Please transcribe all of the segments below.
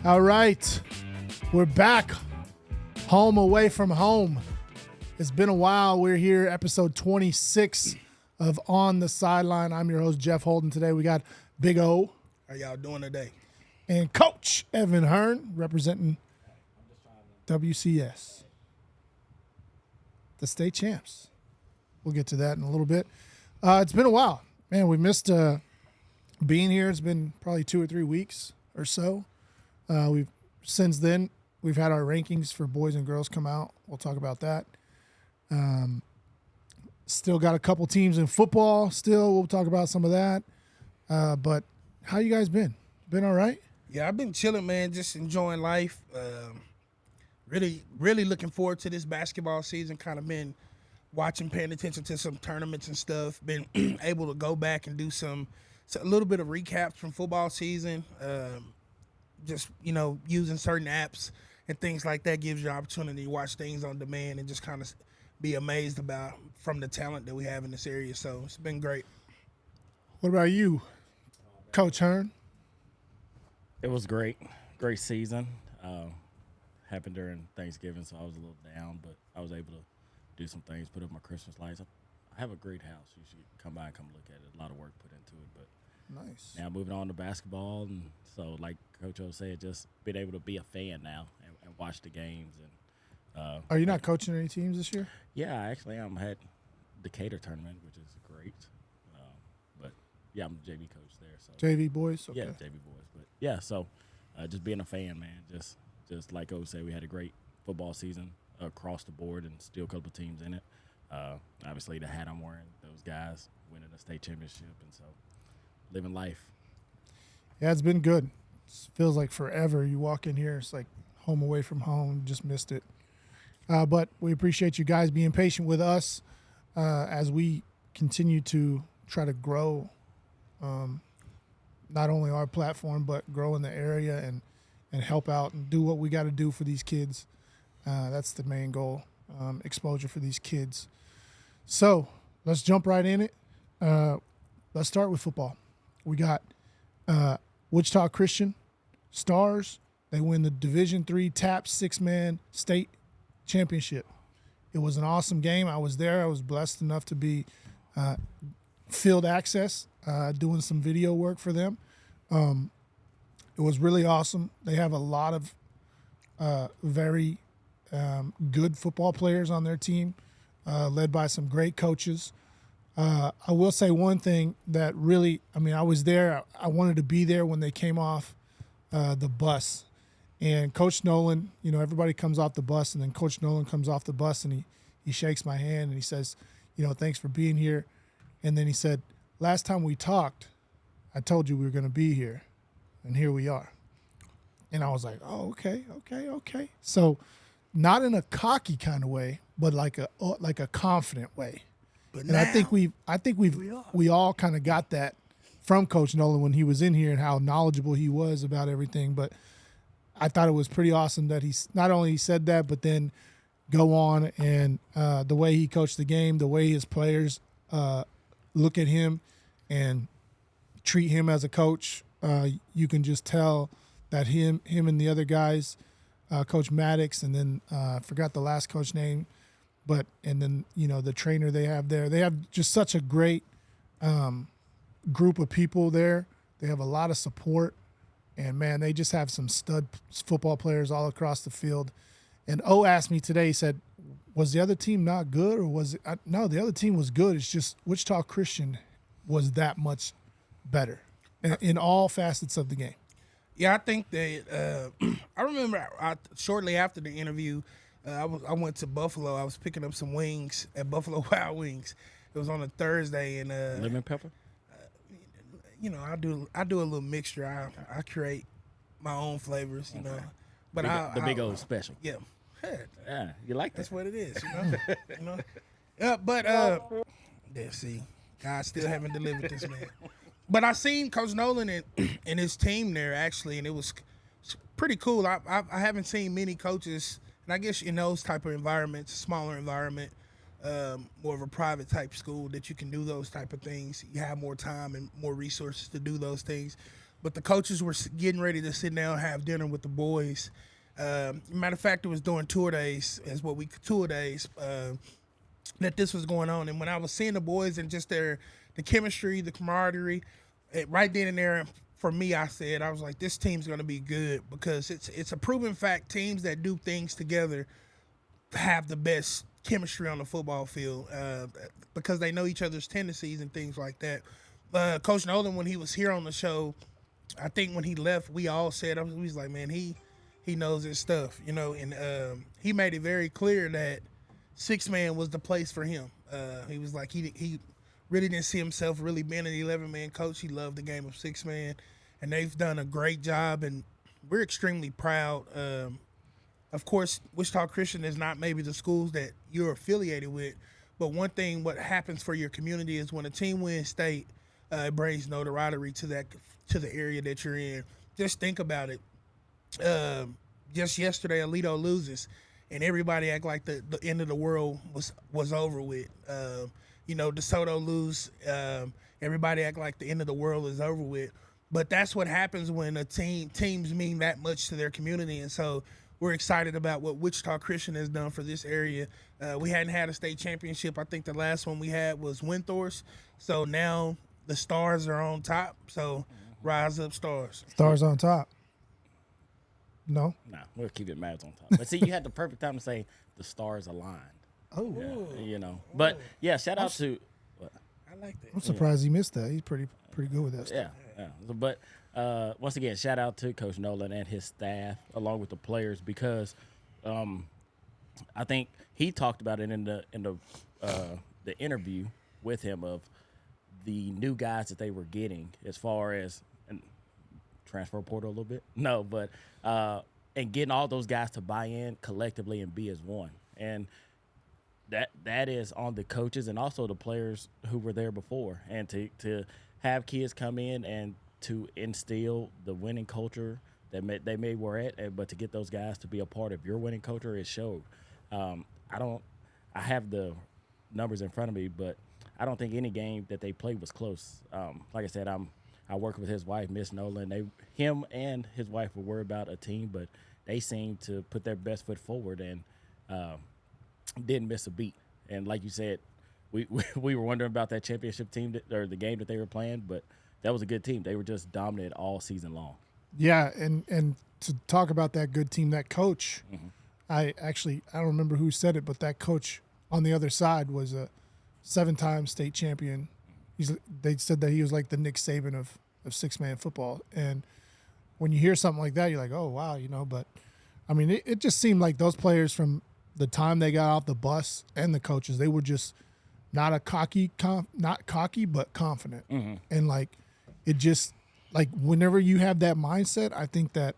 All right, we're back. Home away from home. It's been a while. We're here, episode 26 of On the Sideline. I'm your host, Jeff Holden. Today we got Big O. How y'all doing today? And Coach Evan Hearn, representing WCS, the state champs. We'll get to that in a little bit. It's been a while. Man, we missed being here. It's been probably 2 or 3 weeks or so. Since then, we've had our rankings for boys and girls come out. We'll talk about that. Still got a couple teams in football. Still, we'll talk about some of that. But how you guys been? Been all right? Yeah, I've been chilling, man. Just enjoying life. Really looking forward to this basketball season. Kind of been watching, paying attention to some tournaments and stuff. Been able to go back and do a little bit of recaps from football season. Just, using certain apps and things like that gives you an opportunity to watch things on demand and just kind of be amazed from the talent that we have in this area. So it's been great. What about you, Coach Hearn? It was great. Great season. Happened during Thanksgiving, so I was a little down, but I was able to do some things, put up my Christmas lights. I have a great house. You should come by and come look at it. A lot of work put into it, but nice. Now moving on to basketball, and so like Coach O said, just being able to be a fan now and watch the games. And are you not coaching any teams this year? Yeah, I actually am. I had Decatur tournament, which is great. But yeah, I'm the JV coach there. So JV boys. Okay. Yeah, JV boys. But yeah, so just being a fan, man. Just like O said, we had a great football season across the board, and still a couple teams in it. Obviously, the hat I'm wearing, those guys winning a state championship, and so living life. Yeah, it's been good. It feels like forever. You walk in here, it's like home away from home. Just missed it. But we appreciate you guys being patient with us as we continue to try to grow not only our platform, but grow in the area and help out and do what we got to do for these kids. That's the main goal, exposure for these kids. So let's jump right in it. Let's start with football. We got Wichita Christian Stars. They win the Division III TAP 6-man state championship. It was an awesome game. I was there. I was blessed enough to be field access, doing some video work for them. It was really awesome. They have a lot of very good football players on their team, led by some great coaches. I will say one thing that really, I was there. I wanted to be there when they came off the bus. And Coach Nolan, everybody comes off the bus, and then Coach Nolan comes off the bus, and he shakes my hand, and he says, thanks for being here. And then he said, last time we talked, I told you we were going to be here, and here we are. And I was like, oh, okay. So not in a cocky kind of way, but like a confident way. But and now, I think we all kind of got that from Coach Nolan when he was in here and how knowledgeable he was about everything. But I thought it was pretty awesome that he not only said that, but then go on and the way he coached the game, the way his players look at him and treat him as a coach. You can just tell that him and the other guys, Coach Maddox, and then I forgot the last coach name, and then the trainer they have there. They have just such a great group of people there. They have a lot of support, and man, they just have some stud football players all across the field. And O asked me today, he said, was the other team not good, or was it? No, the other team was good. It's just Wichita Christian was that much better in all facets of the game. Yeah, I think that I remember shortly after the interview, I went to Buffalo. I was picking up some wings at Buffalo Wild Wings. It was on a Thursday, and lemon pepper. I do a little mixture. I create my own flavors, Okay. But the big old special. Yeah. Yeah, you like that? That's what it is, Yeah, but see, God still haven't delivered this man. But I seen Coach Nolan and his team there actually, and it was pretty cool. I haven't seen many coaches, and I guess in those type of environments, smaller environment, more of a private type school, that you can do those type of things. You have more time and more resources to do those things. but the coaches were getting ready to sit down and have dinner with the boys. Matter of fact, it was during tour days, that this was going on. And when I was seeing the boys and just the chemistry, the camaraderie, right then and there, for me, I was like, this team's going to be good, because it's a proven fact. Teams that do things together have the best chemistry on the football field, because they know each other's tendencies and things like that. Coach Nolan, when he was here on the show, I think when he left, we all said, we was like, man, he knows his stuff, and he made it very clear that six-man was the place for him. He was like, he really didn't see himself really being an 11-man coach. He loved the game of six-man, and they've done a great job, and we're extremely proud. Of course, Wichita Christian is not maybe the schools that you're affiliated with, but one thing, what happens for your community is when a team wins state, it brings notoriety to the area that you're in. Just think about it. Just yesterday, Alito loses, and everybody act like the end of the world was over with. DeSoto lose. Everybody act like the end of the world is over with. But that's what happens when teams mean that much to their community, and so we're excited about what Wichita Christian has done for this area. We hadn't had a state championship. I think the last one we had was Windthorst. So now the Stars are on top. So rise up, Stars. Stars on top. No? Nah, we'll keep it Mavs on top. But see, you had the perfect time to say the stars aligned. Oh. Yeah, But, yeah, shout out to I like that. I'm surprised he missed that. He's pretty good with that stuff. Yeah. But once again, shout out to Coach Nolan and his staff, along with the players, because I think he talked about it in the interview with him of the new guys that they were getting, as far as transfer portal a little bit. No, but and getting all those guys to buy in collectively and be as one, and that is on the coaches and also the players who were there before, and to have kids come in and to instill the winning culture that they may were at, but to get those guys to be a part of your winning culture, it showed. I have the numbers in front of me, but I don't think any game that they played was close. Like I said, I work with his wife, Miss Nolan. Him and his wife were worried about a team, but they seemed to put their best foot forward and didn't miss a beat. And like you said, we were wondering about that championship team or the game that they were playing, but that was a good team. They were just dominant all season long. Yeah, and to talk about that good team, that coach, I don't remember who said it, but that coach on the other side was a 7-time state champion. They said that he was like the Nick Saban of six-man football. And when you hear something like that, you're like, oh, wow, But, I mean, it just seemed like those players from the time they got off the bus and the coaches, they were just not cocky, but confident. And, like, it just – like, whenever you have that mindset, I think that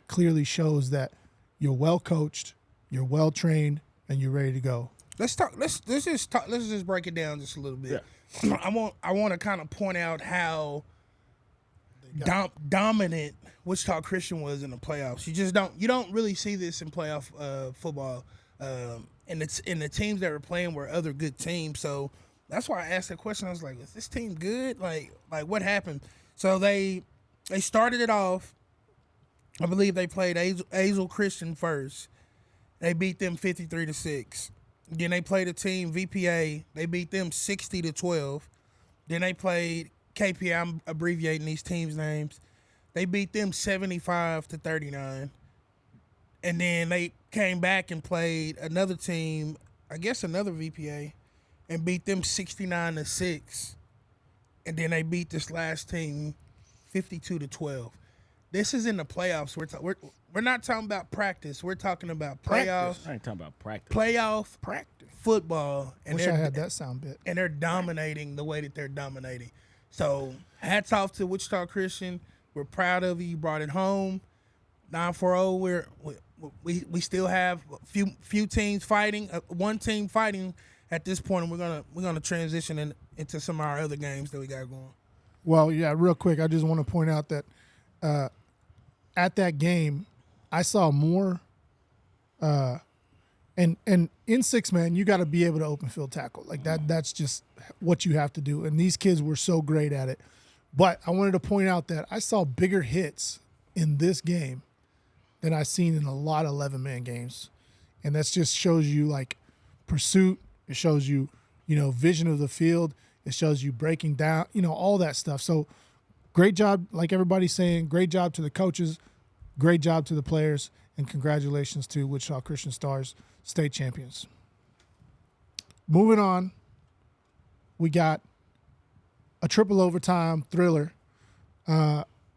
clearly shows that you're well coached, you're well trained, and you're ready to go. Let's just break it down just a little bit. Yeah. I want to kind of point out how dominant Wichita Christian was in the playoffs. You don't really see this in playoff football. And the teams that were playing were other good teams. So that's why I asked that question. I was like, is this team good? Like what happened? So they started it off. I believe they played Azle Christian first. They beat them 53-6. Then they played a team, VPA. They beat them 60-12. Then they played KPI. I'm abbreviating these teams' names. They beat them 75-39. And then they came back and played another team, I guess another VPA, and beat them 69-6. And then they beat this last team 52-12. This is in the playoffs. We're not talking about practice. We're talking about playoffs. I ain't talking about practice. Playoff practice football. And Wish I had that sound bit. And they're dominating the way that they're dominating. So hats off to Wichita Christian. We're proud of you. You brought it home. 9-4-0. We still have a few teams fighting. One team fighting at this point, and we're gonna transition into some of our other games that we got going. Well, yeah, real quick, I just want to point out that at that game, I saw more. And in six-man, you got to be able to open field tackle like that. That's just what you have to do. And these kids were so great at it. But I wanted to point out that I saw bigger hits in this game than I've seen in a lot of 11-man games. And that just shows you, like, pursuit. It shows you, vision of the field. It shows you breaking down, all that stuff. So great job, like everybody's saying, great job to the coaches, great job to the players, and congratulations to Wichita Christian Stars, state champions. Moving on, we got a triple overtime thriller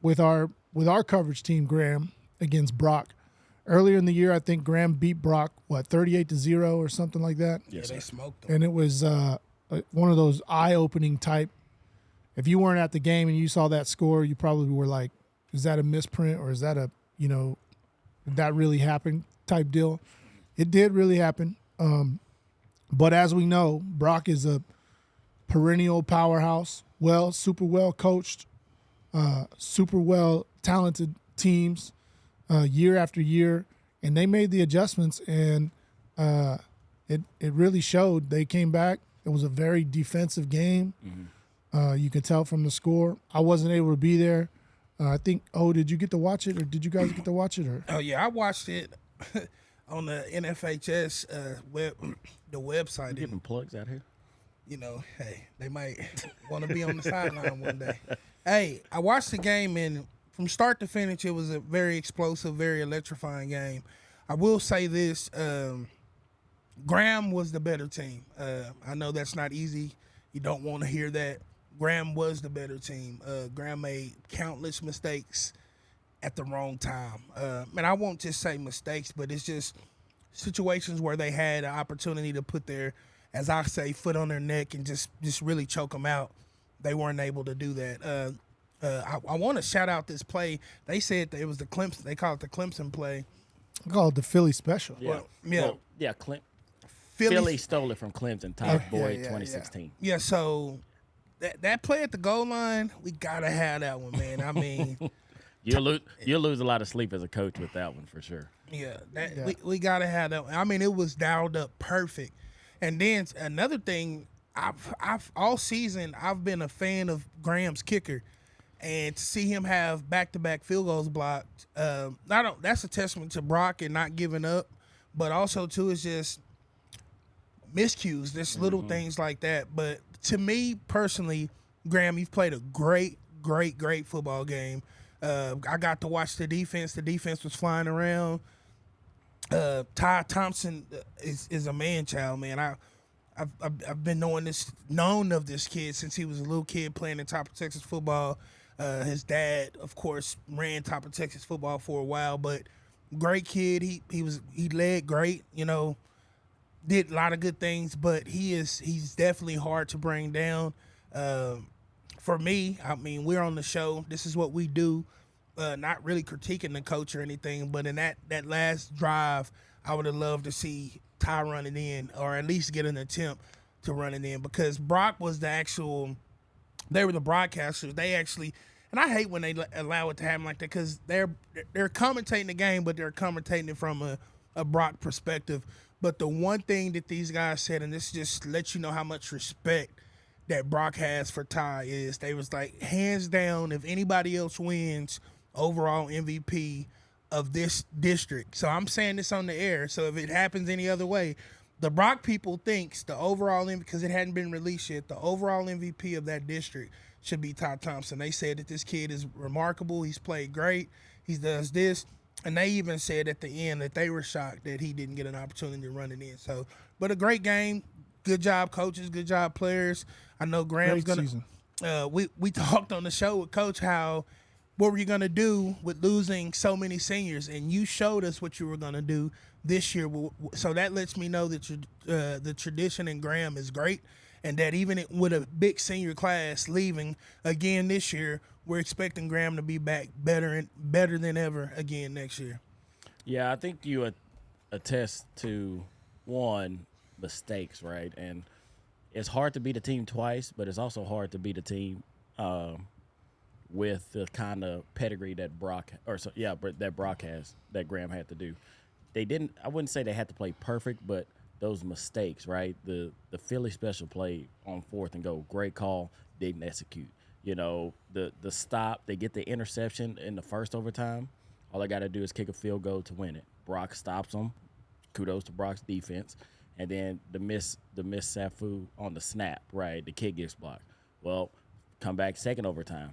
with our coverage team, Graham, against Brock. Earlier in the year, I think Graham beat Brock, 38-0 or something like that? Yeah, they smoked them. And it was one of those eye-opening type. If you weren't at the game and you saw that score, you probably were like, is that a misprint or is that did that really happen type deal? It did really happen. But as we know, Brock is a perennial powerhouse, super well coached, super well talented teams year after year. And they made the adjustments, and it really showed. They came back. It was a very defensive game. Mm-hmm. You could tell from the score. I wasn't able to be there. I think, did you get to watch it, or did you guys get to watch it? Or? Oh, yeah, I watched it on the NFHS the website. You giving plugs out here? Hey, they might want to be on the sideline one day. Hey, I watched the game, and from start to finish, it was a very explosive, very electrifying game. I will say this, Graham was the better team. I know that's not easy. You don't want to hear that. Graham was the better team. Graham made countless mistakes at the wrong time. And I won't just say mistakes, but it's just situations where they had an opportunity to put their, as I say, foot on their neck and just really choke them out. They weren't able to do that. I want to shout out this play. They said that it was the Clemson. They call it the Clemson play. I call it the Philly special. Yeah. Philly Philly stole it from Clemson, Top Boy 2016. Yeah, so that play at the goal line, we got to have that one, man. I mean, You'll lose a lot of sleep as a coach with that one for sure. Yeah, we got to have that one. I mean, it was dialed up perfect. And then another thing, I've all season I've been a fan of Graham's kicker, and to see him have back-to-back field goals blocked, that's a testament to Brock and not giving up, but also too is just miscues, just little things like that. But to me personally, Graham, you've played a great football game. I got to watch the defense. The defense was flying around. Ty Thompson is a man-child, man. I've been known of this kid since he was a little kid playing in top of Texas football. His dad, of course, ran top of Texas football for a while, but great kid. He led great, did a lot of good things, but he's definitely hard to bring down. For me, I mean, we're on the show. This is what we do. Not really critiquing the coach or anything, but in that last drive, I would have loved to see Ty run it in, or at least get an attempt to run it in, because Brock was they were the broadcasters. They actually, and I hate when they allow it to happen like that, because they're commentating the game, but they're commentating it from a Brock perspective. But the one thing that these guys said, and this just lets you know how much respect that Brock has for Ty, is they was like, hands down, if anybody else wins, overall MVP of this district. So I'm saying this on the air, so if it happens any other way, the Brock people thinks the overall MVP, because it hadn't been released yet, the overall MVP of that district should be Ty Thompson. They said that this kid is remarkable. He's played great. He does this. And they even said at the end that they were shocked that he didn't get an opportunity to run it in. So, but a great game. Good job, coaches. Good job, players. I know Graham's going to we talked on the show with Coach what were you going to do with losing so many seniors, and you showed us what you were going to do this year. So that lets me know that the tradition in Graham is great, and that even with a big senior class leaving again this year, we're expecting Graham to be back better than ever again next year. Yeah, I think you attest to one, mistakes, right? And it's hard to beat a team twice, but it's also hard to beat a team with the kind of pedigree that Brock has, that Graham had to do. They didn't. I wouldn't say they had to play perfect, but those mistakes, right? The Philly special play on 4th and go, great call, didn't execute. The stop, they get the interception in the first overtime. All I got to do is kick a field goal to win it. Brock stops them. Kudos to Brock's defense. And then the miss Safu on the snap, right? The kick gets blocked. Well, come back second overtime,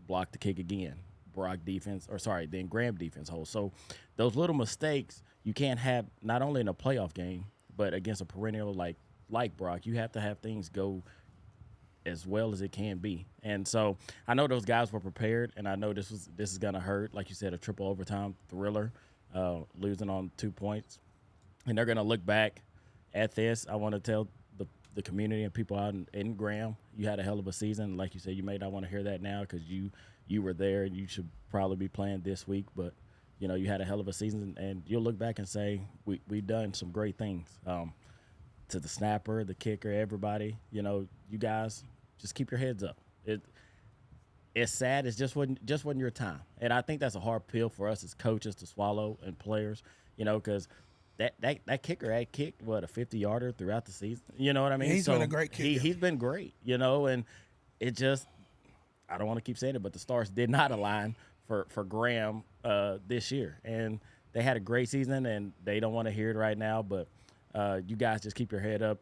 block the kick again. Then Graham defense holds. So those little mistakes you can't have not only in a playoff game, but against a perennial like Brock. You have to have things go as well as it can be. And so I know those guys were prepared, and I know this is gonna hurt. Like you said, a triple overtime thriller, losing on 2 points, and they're gonna look back at this. I want to tell the community and people out in Graham, you had a hell of a season. Like you said, you may not want to hear that now because you were there and you should probably be playing this week, but you had a hell of a season, and you'll look back and say we've done some great things. To the snapper, the kicker, everybody, you guys just keep your heads up. It's sad. It's just wasn't your time, and I think that's a hard pill for us as coaches to swallow and players, because that kicker had kicked a 50-yarder throughout the season. You know what I mean? He's been a great kicker. He's been great, and it just, I don't want to keep saying it, but the stars did not align for Graham this year, and they had a great season, and they don't want to hear it right now, but you guys just keep your head up.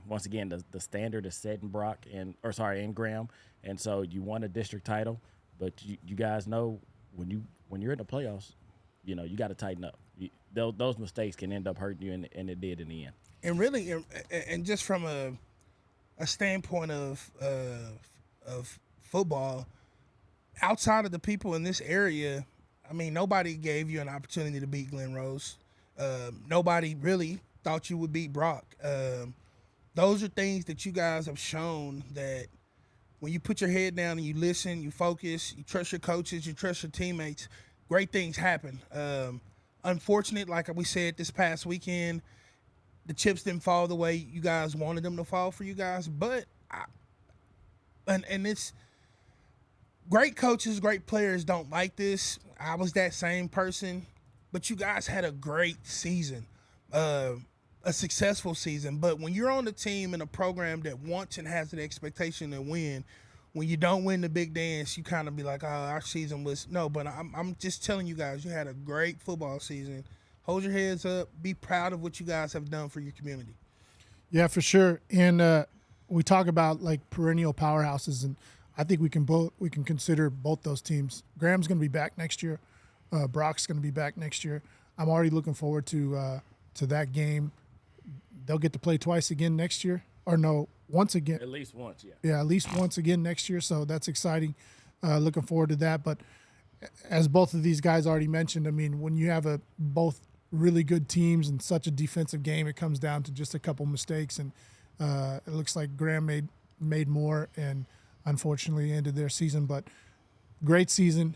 Once again, the standard is set in in Graham, and so you won a district title, but you guys know when you're in the playoffs, you got to tighten up. Those mistakes can end up hurting you, and it did in the end. And really, and just from a standpoint of football, outside of the people in this area, I mean, nobody gave you an opportunity to beat Glen Rose. Nobody really thought you would beat Brock. Those are things that you guys have shown that when you put your head down and you listen, you focus, you trust your coaches, you trust your teammates, great things happen. Unfortunate, like we said this past weekend, the chips didn't fall the way you guys wanted them to fall for you guys. But and it's great coaches, great players don't like this. I was that same person, but you guys had a great season, a successful season. But when you're on the team in a program that wants and has an expectation to win, when you don't win the big dance, you kind of be like, oh, our season was – no, but I'm just telling you guys, you had a great football season. Hold your heads up. Be proud of what you guys have done for your community. Yeah, for sure. And we talk about, like, perennial powerhouses, and I think we can consider both those teams. Graham's going to be back next year. Brock's going to be back next year. I'm already looking forward to that game. They'll get to play twice again next year. Or no, once again. At least once, yeah. Yeah, at least once again next year. So that's exciting. Looking forward to that. But as both of these guys already mentioned, I mean, when you have both really good teams and such a defensive game, it comes down to just a couple mistakes. And it looks like Graham made more and unfortunately ended their season. But great season,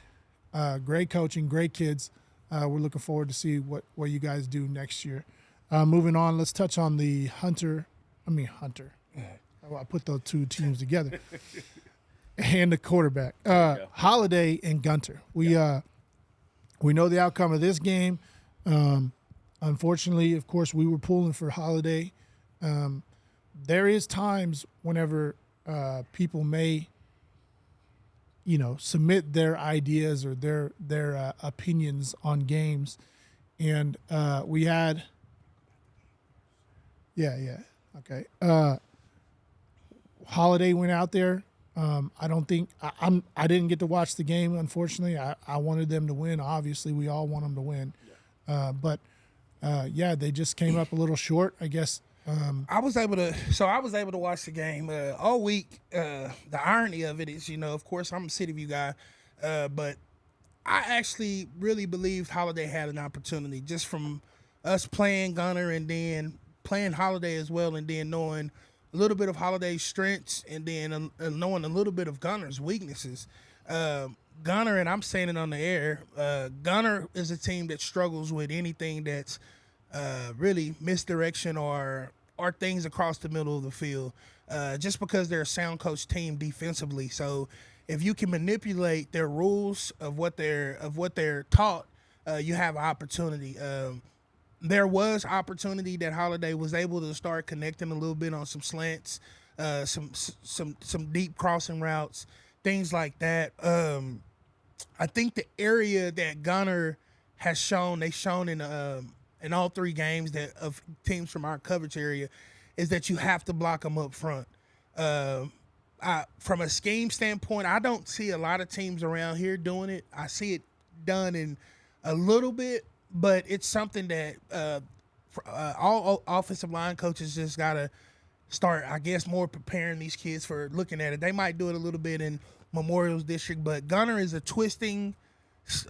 great coaching, great kids. We're looking forward to see what you guys do next year. Moving on, let's touch on the Hunter. I put those two teams together. And the quarterback. Holiday and Gunter. We know the outcome of this game. Unfortunately, of course, we were pulling for Holiday. There is times whenever people may, submit their ideas or their opinions on games. And we had – yeah. Okay. Holiday went out there. I don't think I didn't get to watch the game. Unfortunately, I wanted them to win. Obviously, we all want them to win. But they just came up a little short, I guess. I was able to watch the game all week. The irony of it is, of course, I'm a City View guy, but I actually really believed Holiday had an opportunity just from us playing Gunner and then playing Holiday as well, and then knowing a little bit of Holiday's strengths and then knowing a little bit of Gunner's weaknesses. Gunner, and I'm saying it on the air, Gunner is a team that struggles with anything that's really misdirection or things across the middle of the field, just because they're a sound coach team defensively. So if you can manipulate their rules of what they're taught, you have an opportunity. There was opportunity that Holiday was able to start connecting a little bit on some slants. some deep crossing routes, things like that. I think the area that Gunner has shown, they shown in all 3 games that of teams from our coverage area, is that you have to block them up front. From a scheme standpoint, I don't see a lot of teams around here doing it. I see it done in a little bit, but it's something that all offensive line coaches just got to start, I guess, more preparing these kids for looking at it. They might do it a little bit in Memorial's district, but Gunner is a twisting.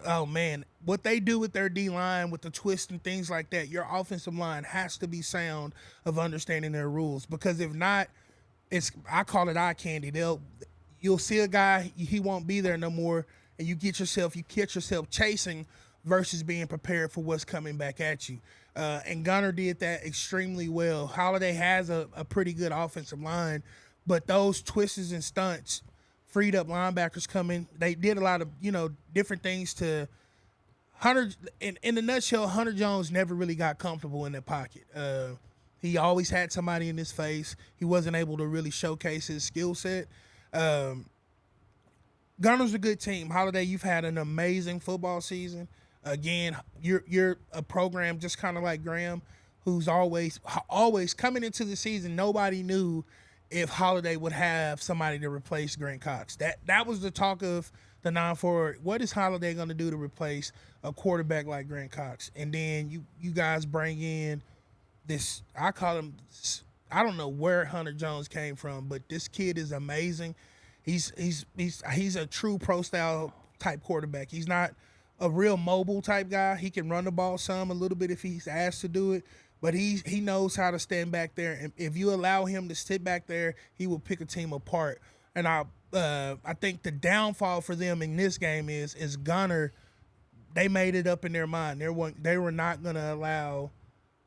Oh man, what they do with their D line, with the twist and things like that, your offensive line has to be sound of understanding their rules, because if not, I call it eye candy. You'll see a guy, he won't be there no more, and you catch yourself chasing versus being prepared for what's coming back at you. And Gunner did that extremely well. Holiday has a pretty good offensive line, but those twists and stunts freed up linebackers coming. They did a lot of, different things to Hunter. In a nutshell, Hunter Jones never really got comfortable in the pocket. He always had somebody in his face. He wasn't able to really showcase his skill set. Gunner's a good team. Holiday, you've had an amazing football season. Again, you're a program just kind of like Graham, who's always coming into the season. Nobody knew if Holiday would have somebody to replace Grant Cox. That was the talk of the 9-4. What is Holiday going to do to replace a quarterback like Grant Cox? And then you guys bring in this, I call him, I don't know where Hunter Jones came from, but this kid is amazing. He's a true pro style type quarterback. He's not a real mobile type guy. He can run the ball a little bit if he's asked to do it, but he knows how to stand back there. And if you allow him to sit back there, he will pick a team apart. And I think the downfall for them in this game is Gunner. They made it up in their mind. They were not going to allow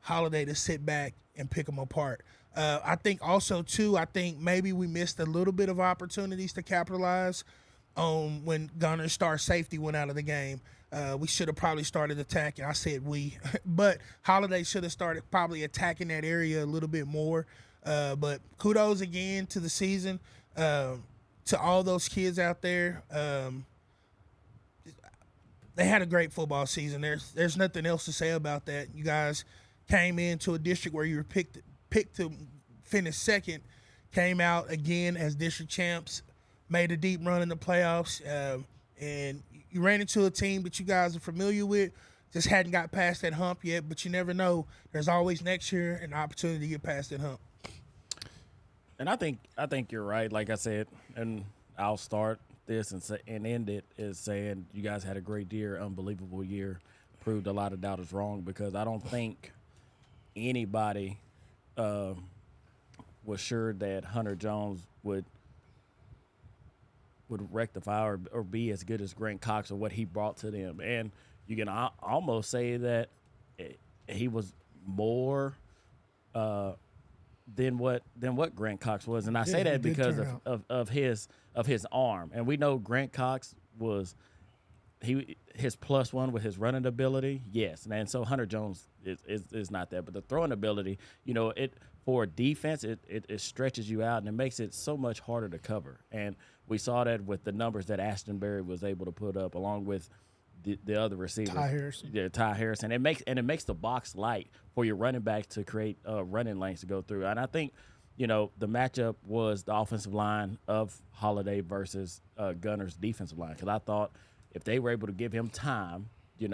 Holiday to sit back and pick them apart. I think also too, maybe we missed a little bit of opportunities to capitalize on when Gunner's star safety went out of the game. We should have probably started attacking. I said we, but Holiday should have started probably attacking that area a little bit more. But kudos again to the season, to all those kids out there. They had a great football season. There's nothing else to say about that. You guys came into a district where you were picked to finish second, came out again as district champs, made a deep run in the playoffs, and you ran into a team that you guys are familiar with, just hadn't got past that hump yet, but you never know. There's always next year an opportunity to get past that hump. And I think you're right. Like I said, and I'll start this and end it is saying you guys had a great year, unbelievable year, proved a lot of doubters wrong, because I don't think anybody was sure that Hunter Jones would rectify or be as good as Grant Cox or what he brought to them. And you can almost say that he was more than what Grant Cox was. And I say that because of his arm. And we know Grant Cox was his plus one with his running ability, yes. And so Hunter Jones is not that. But the throwing ability, for defense, it stretches you out and it makes it so much harder to cover. And we saw that with the numbers that Ashton Berry was able to put up, along with the other receivers. Ty Harrison. Yeah, Ty Harrison. It makes the box light for your running back to create running lanes to go through. And I think, the matchup was the offensive line of Holiday versus Gunner's defensive line. Because I thought if they were able to give him time, it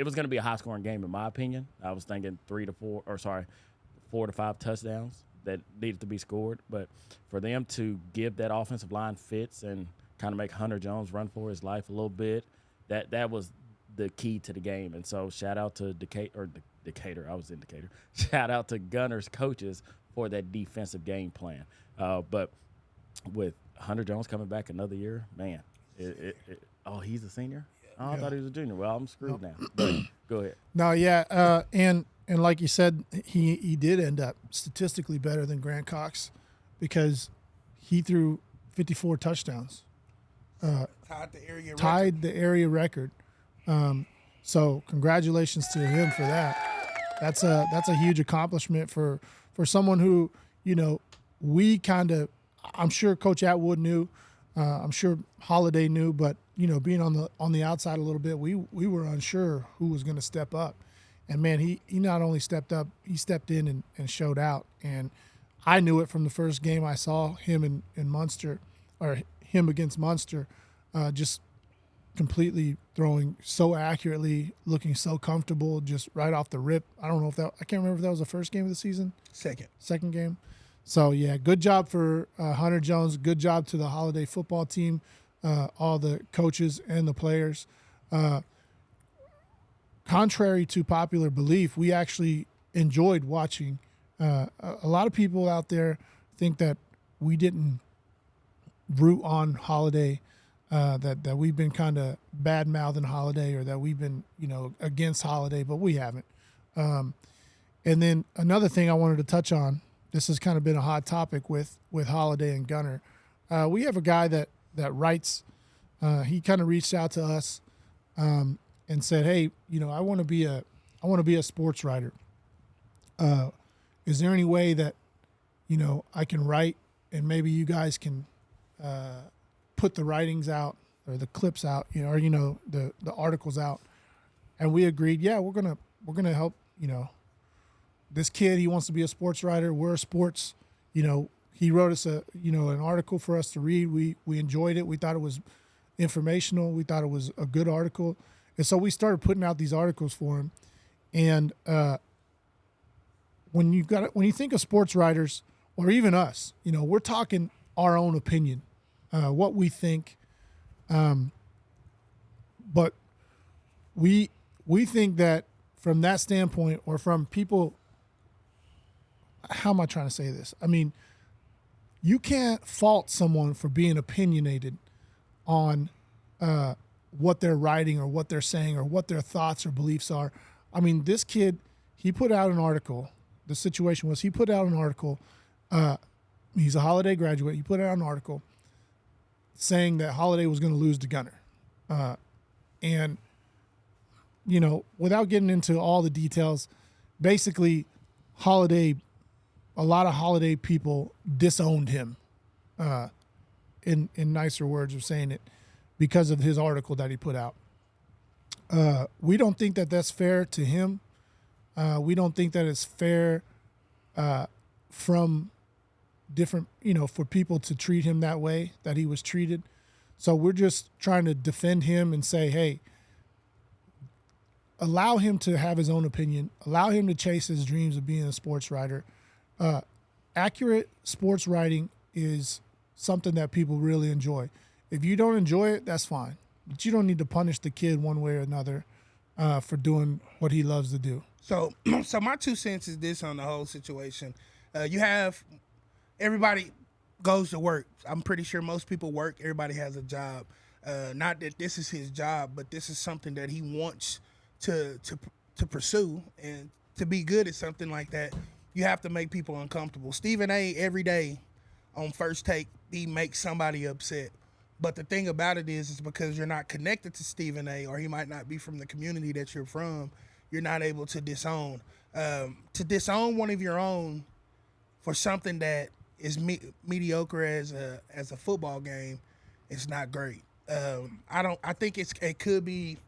was going to be a high-scoring game in my opinion. I was thinking 4 to 5 touchdowns that needed to be scored. But for them to give that offensive line fits and kind of make Hunter Jones run for his life a little bit, that was the key to the game. And so shout out to Decatur. I was in Decatur. Shout out to Gunner's coaches for that defensive game plan. But with Hunter Jones coming back another year, man, he's a senior? Oh, I thought he was a junior. Well, I'm screwed now. But go ahead. No, yeah, and like you said, he did end up statistically better than Grant Cox because he threw 54 touchdowns. Tied the area record. So congratulations to him for that. That's a huge accomplishment for someone who, we kind of, I'm sure Coach Atwood knew, I'm sure Holiday knew, but being on the outside a little bit, we were unsure who was going to step up. And man, he not only stepped up, he stepped in and showed out. And I knew it from the first game I saw him in Munster, or him against Munster, just completely throwing so accurately, looking so comfortable, just right off the rip. I can't remember if that was the first game of the season. Second game. So yeah, good job for Hunter Jones. Good job to the Holiday football team, all the coaches and the players. Contrary to popular belief, we actually enjoyed watching. A lot of people out there think that we didn't root on Holiday, that we've been kind of bad-mouthing Holiday, or that we've been, against Holiday, but we haven't. And then another thing I wanted to touch on, this has kind of been a hot topic with Holiday and Gunner. We have a guy that writes. He kind of reached out to us and said, "Hey, I want to be a sports writer. Is there any way that I can write, and maybe you guys can put the writings out or the clips out, or the articles out?" And we agreed, yeah, we're gonna help. This kid, he wants to be a sports writer. We're a sports. He wrote us an article for us to read. We enjoyed it. We thought it was informational. We thought it was a good article, and so we started putting out these articles for him. And when you think of sports writers, or even us, we're talking our own opinion, what we think. But we think that from that standpoint, or from people, how am I trying to say this? I mean, you can't fault someone for being opinionated on what they're writing, or what they're saying, or what their thoughts or beliefs are. I mean, this kid, he put out an article. The situation was, he put out an article. He's a Holiday graduate. He put out an article saying that Holiday was going to lose to Gunner. And, without getting into all the details, basically a lot of Holiday people disowned him, in nicer words of saying it, because of his article that he put out. We don't think that that's fair to him. We don't think that it's fair from different, for people to treat him that way that he was treated. So we're just trying to defend him and say, hey, allow him to have his own opinion. Allow him to chase his dreams of being a sports writer. Accurate sports writing is something that people really enjoy. If you don't enjoy it, that's fine. But you don't need to punish the kid one way or another for doing what he loves to do. So my 2 cents is this on the whole situation. You have everybody goes to work. I'm pretty sure most people work. Everybody has a job. Not that this is his job, but this is something that he wants to pursue, and to be good at something like that, you have to make people uncomfortable. Stephen A. every day on First Take, he makes somebody upset. But the thing about it is because you're not connected to Stephen A., or he might not be from the community that you're from, you're not able to disown. To disown one of your own for something that is mediocre as a football game, it's not great. I think it could be,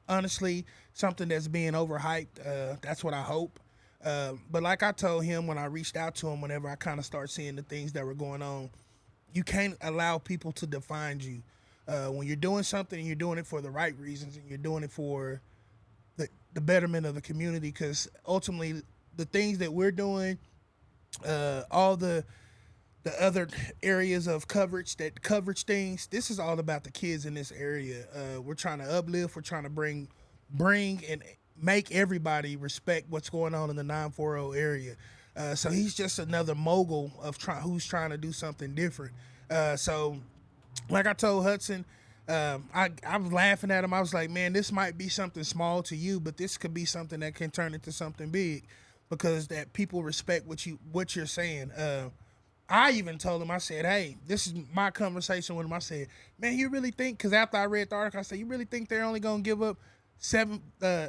honestly, something that's being overhyped. That's what I hope. But like I told him when I reached out to him, whenever I kind of start seeing the things that were going on, you can't allow people to define you. When you're doing something, and you're doing it for the right reasons, and you're doing it for the betterment of the community, because ultimately the things that we're doing, all the other areas of coverage things, this is all about the kids in this area. We're trying to uplift. We're trying to bring and make everybody respect what's going on in the 940 area. So he's just another mogul who's trying to do something different. So like I told Hudson, I was laughing at him. I was like, man, this might be something small to you, but this could be something that can turn into something big, because that people respect what you're saying. I even told him, I said, hey, this is my conversation with him. I said, man, you really think, because after I read the article, I said, you really think they're only going to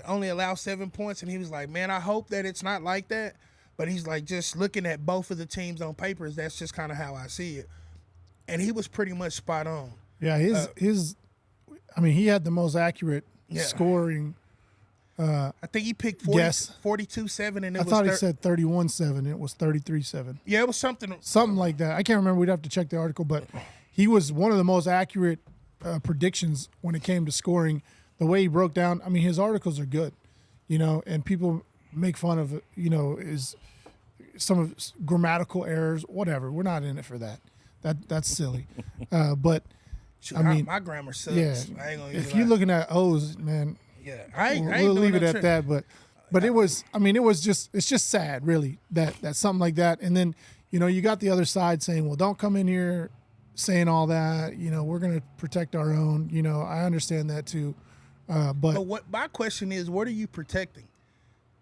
only allow 7 points? And he was like, man, I hope that it's not like that. But he's like, just looking at both of the teams on papers, that's just kind of how I see it. And he was pretty much spot on. Yeah, he had the most accurate Yeah. scoring. I think he picked 42-7, and I thought he said 31-7. It was 33-7. Yeah, it was something like that. I can't remember. We'd have to check the article, but he was one of the most accurate predictions when it came to scoring. The way he broke down, I mean, his articles are good, and people make fun of, is some of his grammatical errors, whatever. We're not in it for that. That's silly. But I mean, my grammar sucks. Yeah, I ain't gonna if you're looking at O's, man. Yeah, we'll leave it at that. But it was, it's just sad, really, that something like that. And then, you got the other side saying, well, don't come in here saying all that. We're going to protect our own. I understand that too. But what my question is, what are you protecting?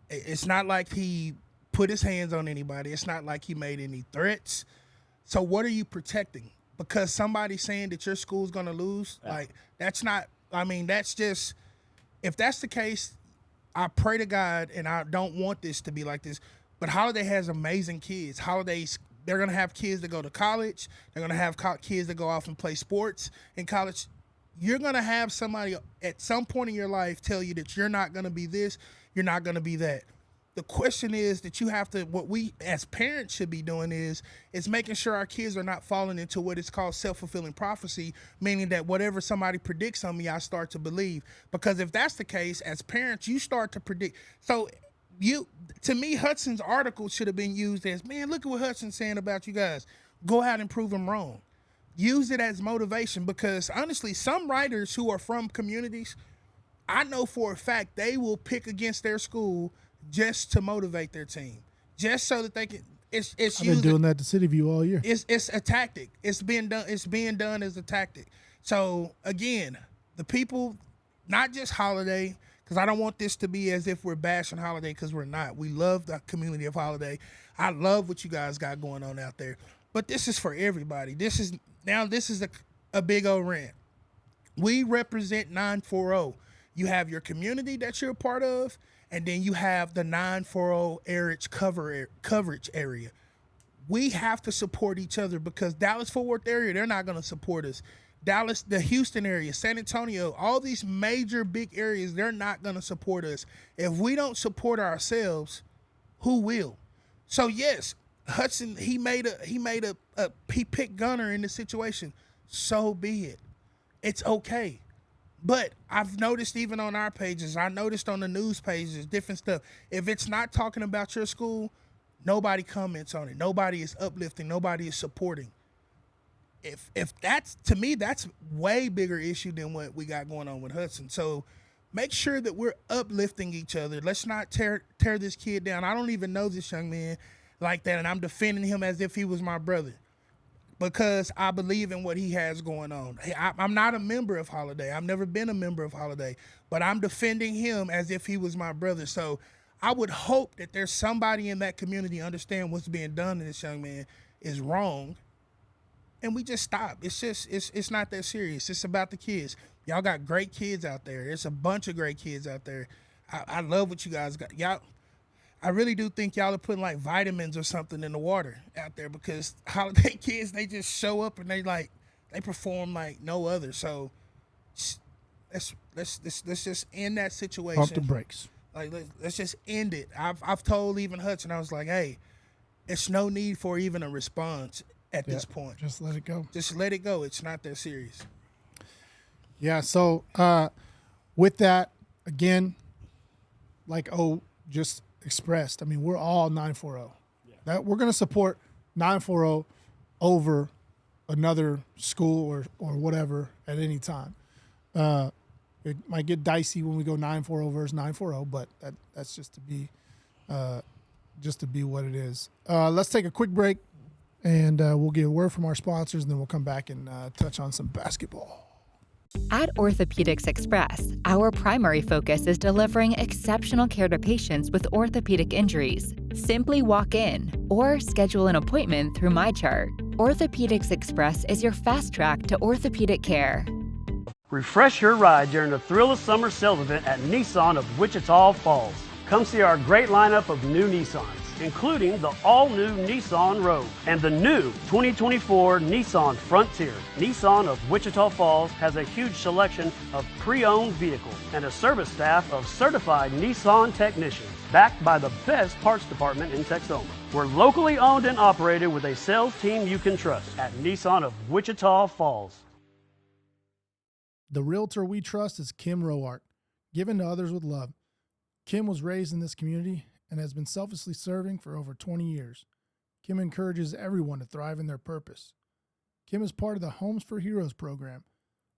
It's not like he put his hands on anybody. It's not like he made any threats. So what are you protecting? Because somebody saying that your school's going to lose, like that's not. I mean, that's just. If that's the case, I pray to God, and I don't want this to be like this, but Holiday has amazing kids. Holidays, they're going to have kids that go to college. They're going to have kids that go off and play sports in college. You're going to have somebody at some point in your life tell you that you're not going to be this, you're not going to be that. The question is that you have to, what we as parents should be doing is making sure our kids are not falling into what is called self-fulfilling prophecy, meaning that whatever somebody predicts on me, I start to believe. Because if that's the case, as parents, you start to predict. So to me, Hudson's article should have been used as, man, look at what Hudson's saying about you guys. Go out and prove him wrong. Use it as motivation, because honestly, some writers who are from communities, I know for a fact they will pick against their school just to motivate their team, just so that they can. I've been doing that to City View all year. It's a tactic. It's being done as a tactic. So again, the people, not just Holiday, because I don't want this to be as if we're bashing Holiday, because we're not. We love the community of Holiday. I love what you guys got going on out there. But this is for everybody. This is a big old rant. We represent 940. You have your community that you're a part of, and then you have the 940 coverage area. We have to support each other, because Dallas-Fort Worth area, they're not going to support us. Dallas, the Houston area, San Antonio, all these major big areas, they're not going to support us. If we don't support ourselves, who will? So yes, Hudson, he picked Gunner in the situation. So be it. It's okay. But I've noticed even on our pages, I noticed on the news pages, different stuff. If it's not talking about your school, nobody comments on it. Nobody is uplifting. Nobody is supporting. If that's, to me, that's way bigger issue than what we got going on with Hudson. So make sure that we're uplifting each other. Let's not tear this kid down. I don't even know this young man like that, and I'm defending him as if he was my brother, because I believe in what he has going on. I'm not a member of Holiday. I've never been a member of Holiday, but I'm defending him as if he was my brother. So I would hope that there's somebody in that community understand what's being done to this young man is wrong, and we just stop. It's not that serious. It's about the kids. Y'all got great kids out there. There's a bunch of great kids out there. I love what you guys got. Y'all, I really do think y'all are putting like vitamins or something in the water out there, because Holiday kids, they just show up and they perform like no other. So let's just end that situation. Pump the brakes. Like let's just end it. I've told even Hudson, I was like, hey, it's no need for even a response at this point. Just let it go. Just let it go. It's not that serious. Yeah. So with that, again, like just expressed, I mean, we're all 940. Yeah. That we're going to support 940 over another school or whatever at any time. It might get dicey when we go 940 versus 940, but that's just to be what it is. Let's take a quick break, and we'll get a word from our sponsors, and then we'll come back and touch on some basketball. At Orthopedics Express, our primary focus is delivering exceptional care to patients with orthopedic injuries. Simply walk in or schedule an appointment through MyChart. Orthopedics Express is your fast track to orthopedic care. Refresh your ride during the Thrill of Summer sales event at Nissan of Wichita Falls. Come see our great lineup of new Nissans. including the all-new Nissan Rogue and the new 2024 Nissan Frontier. Nissan of Wichita Falls has a huge selection of pre-owned vehicles and a service staff of certified Nissan technicians, backed by the best parts department in Texoma. We're locally owned and operated with a sales team you can trust at Nissan of Wichita Falls. The realtor we trust is Kim Roark, given to others with love. Kim was raised in this community and has been selflessly serving for over 20 years. Kim encourages everyone to thrive in their purpose. Kim is part of the Homes for Heroes program,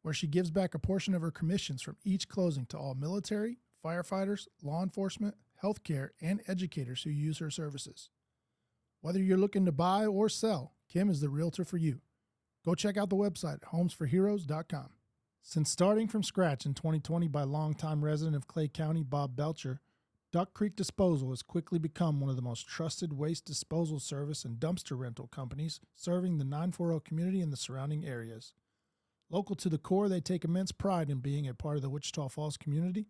where she gives back a portion of her commissions from each closing to all military, firefighters, law enforcement, healthcare, and educators who use her services. Whether you're looking to buy or sell, Kim is the realtor for you. Go check out the website, homesforheroes.com. Since starting from scratch in 2020 by longtime resident of Clay County, Bob Belcher, Duck Creek Disposal has quickly become one of the most trusted waste disposal service and dumpster rental companies serving the 940 community and the surrounding areas. Local to the core, they take immense pride in being a part of the Wichita Falls community.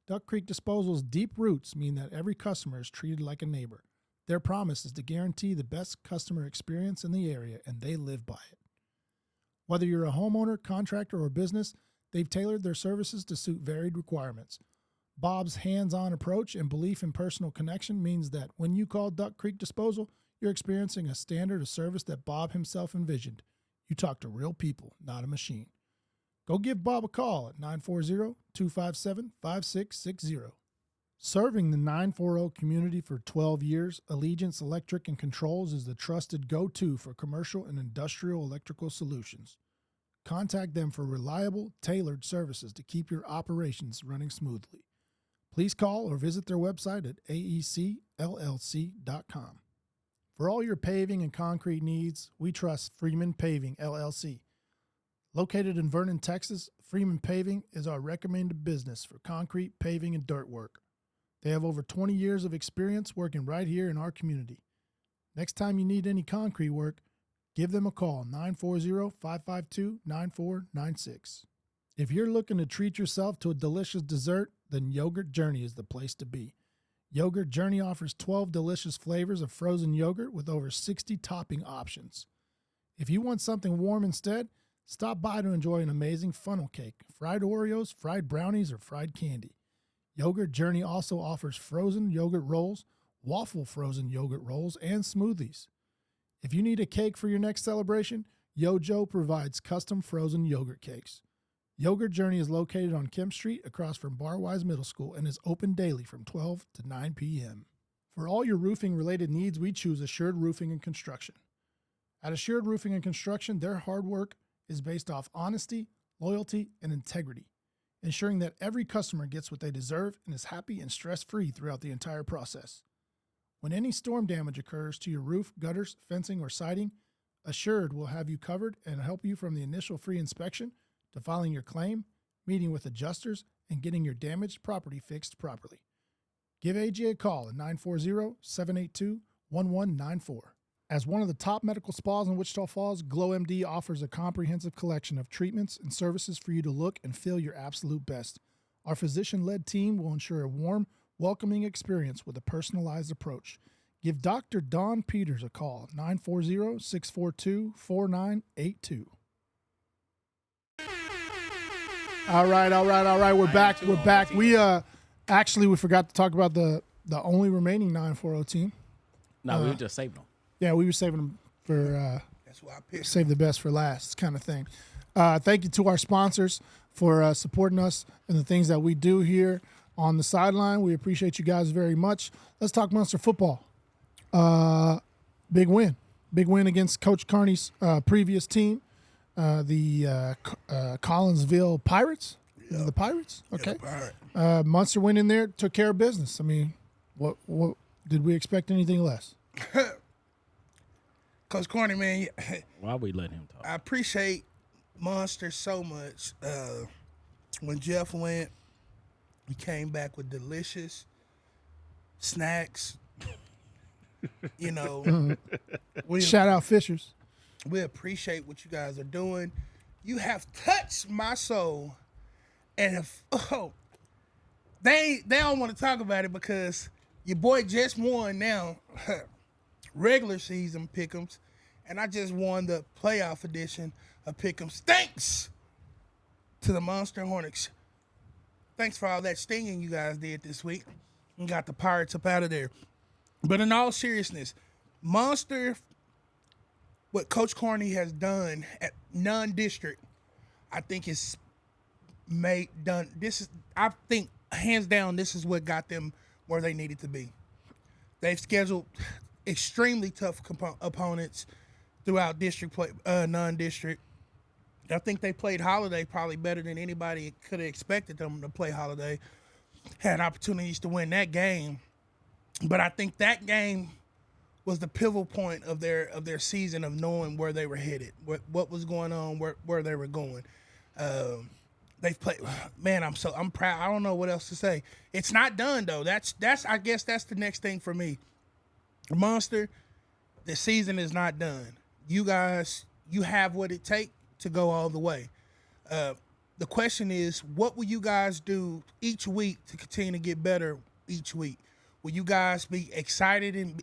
Duck Creek Disposal's deep roots mean that every customer is treated like a neighbor. Their promise is to guarantee the best customer experience in the area, and they live by it. Whether you're a homeowner, contractor, or business, they've tailored their services to suit varied requirements. Bob's hands-on approach and belief in personal connection means that when you call Duck Creek Disposal, you're experiencing a standard of service that Bob himself envisioned. You talk to real people, not a machine. Go give Bob a call at 940-257-5660. Serving the 940 community for 12 years, Allegiance Electric and Controls is the trusted go-to for commercial and industrial electrical solutions. Contact them for reliable, tailored services to keep your operations running smoothly. Please call or visit their website at aecllc.com. For all your paving and concrete needs, we trust Freeman Paving, LLC. Located in Vernon, Texas, Freeman Paving is our recommended business for concrete, paving, and dirt work. They have over 20 years of experience working right here in our community. Next time you need any concrete work, give them a call, 940-552-9496. If you're looking to treat yourself to a delicious dessert, then Yogurt Journey is the place to be. Yogurt Journey offers 12 delicious flavors of frozen yogurt with over 60 topping options. If you want something warm instead, stop by to enjoy an amazing funnel cake, fried Oreos, fried brownies, or fried candy. Yogurt Journey also offers frozen yogurt rolls, waffle frozen yogurt rolls, and smoothies. If you need a cake for your next celebration, Yojo provides custom frozen yogurt cakes. Yogurt Journey is located on Kemp Street across from Barwise Middle School and is open daily from 12 to 9 p.m. For all your roofing-related needs, we choose Assured Roofing and Construction. At Assured Roofing and Construction, their hard work is based off honesty, loyalty, and integrity, ensuring that every customer gets what they deserve and is happy and stress-free throughout the entire process. When any storm damage occurs to your roof, gutters, fencing, or siding, Assured will have you covered and help you from the initial free inspection to filing your claim, meeting with adjusters, and getting your damaged property fixed properly. Give AJ a call at 940-782-1194. As one of the top medical spas in Wichita Falls, GlowMD offers a comprehensive collection of treatments and services for you to look and feel your absolute best. Our physician-led team will ensure a warm, welcoming experience with a personalized approach. Give Dr. Don Peters a call, 940-642-4982. All right. We're back. We forgot to talk about the only remaining 940 team. No, we were just saving them. Yeah, we were saving them for That's why I picked. save the best for last kind of thing. Thank you to our sponsors for supporting us and the things that we do here on the sideline. We appreciate you guys very much. Let's talk Munster football. Big win against Coach Carney's previous team, the Collinsville Pirates. Yeah. The Pirates? Okay. Yeah, Pirate. Munster went in there, took care of business. I mean, what did we expect anything less? Coach Corny, man, Why we let him talk? I appreciate Monster so much. When Jeff went, he came back with delicious snacks. You know, Shout out Fishers. we appreciate what you guys are doing. You have touched my soul, and if they don't want to talk about it because Your boy just won now regular season pick'ems, and I just won the playoff edition of pick'ems. Thanks to the Monster Hornets. Thanks for all that stinging you guys did this week and got the Pirates up out of there. But in all seriousness, Monster, what Coach Carney has done at non-district, I think is done. I think hands down, this is what got them where they needed to be. They've scheduled extremely tough opponents throughout district play, non-district. I think they played Holiday probably better than anybody could have expected them to play Holiday. Had opportunities to win that game, but I think that game was the pivotal point of their season, of knowing where they were headed, what was going on, where they were going. They've played. Man, I'm proud. I don't know what else to say. It's not done though. That's I guess that's the next thing for me. Monster, the season is not done. You guys, you have what it takes to go all the way. The question is, what will you guys do each week to continue to get better each week? Will you guys be excited and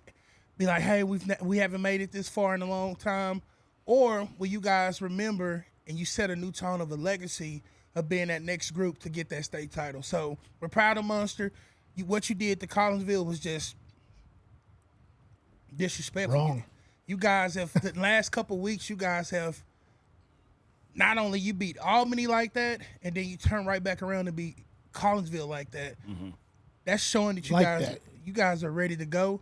be like, hey, we haven't made it this far in a long time? Or will you guys remember and you set a new tone of a legacy of being that next group to get that state title? So we're proud of Monster. What you did to Collinsville was just disrespectful. Wrong. You guys have, the last couple weeks, you guys have, not only you beat Albany like that, and then you turn right back around and beat Collinsville like that. Mm-hmm. That's showing that you guys are ready to go.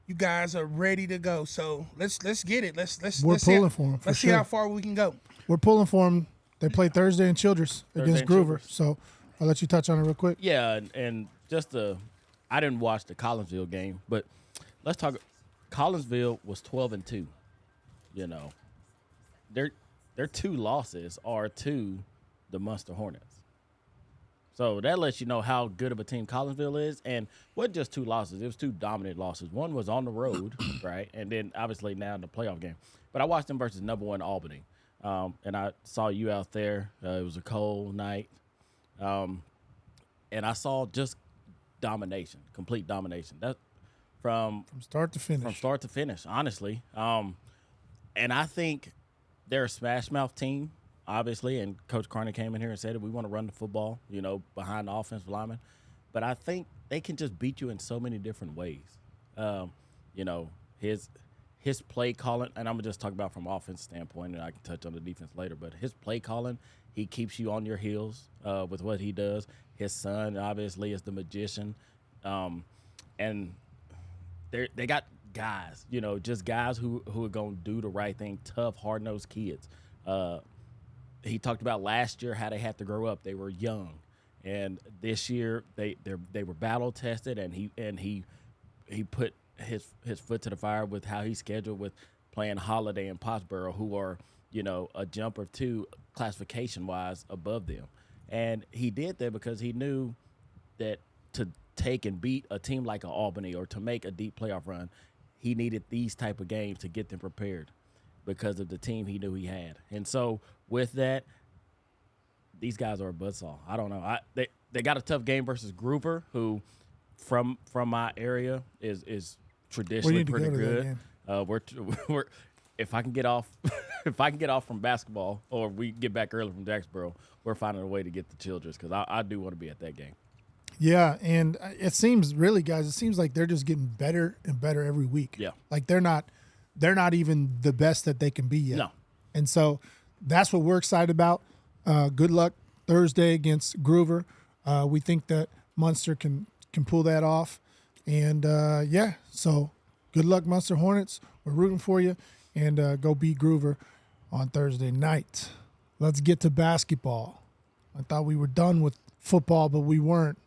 You guys are ready to go. So let's get it. Let's pulling for them. Let's see how far we can go. We're pulling for them. They play Thursday in Childress against Groover. So I'll let you touch on it real quick. Yeah, and just I didn't watch the Collinsville game, but let's talk. Collinsville was 12-2. You know, their two losses are to the Munster Hornets. So that lets you know how good of a team Collinsville is. And what just two losses? It was two dominant losses. One was on the road, right? And then obviously now in the playoff game. But I watched them versus number 1 Albany. And I saw you out there. It was a cold night. And I saw just domination, complete domination. That from start to finish. From start to finish, honestly. And I think they're a smash mouth team, obviously, and Coach Carney came in here and said that we want to run the football, you know, behind the offensive lineman. But I think they can just beat you in so many different ways. You know, his play calling, and I'm going to just talk about from offense standpoint, and I can touch on the defense later, but his play calling, he keeps you on your heels with what he does. His son, obviously, is the magician. And they got guys, you know, just guys who are going to do the right thing, tough, hard-nosed kids. He talked about last year how they had to grow up. They were young. And this year they were battle-tested, and he put his foot to the fire with how he scheduled with playing Holiday and Pottsboro, who are, you know, a jump or two classification-wise above them. And he did that because he knew that to take and beat a team like an Albany or to make a deep playoff run, he needed these type of games to get them prepared because of the team he knew he had. And so with that, these guys are a buzzsaw. I don't know. They got a tough game versus Groover, who from my area is traditionally pretty good. We're if I can get off from basketball, or we get back early from Jacksboro, we're finding a way to get to Childress, because I do want to be at that game. Yeah, and it seems like they're just getting better and better every week. Yeah. Like they're not even the best that they can be yet. No. And so that's what we're excited about. Good luck Thursday against Groover. We think that Munster can pull that off. And, so good luck, Munster Hornets. We're rooting for you. And go beat Groover on Thursday night. Let's get to basketball. I thought we were done with football, but we weren't.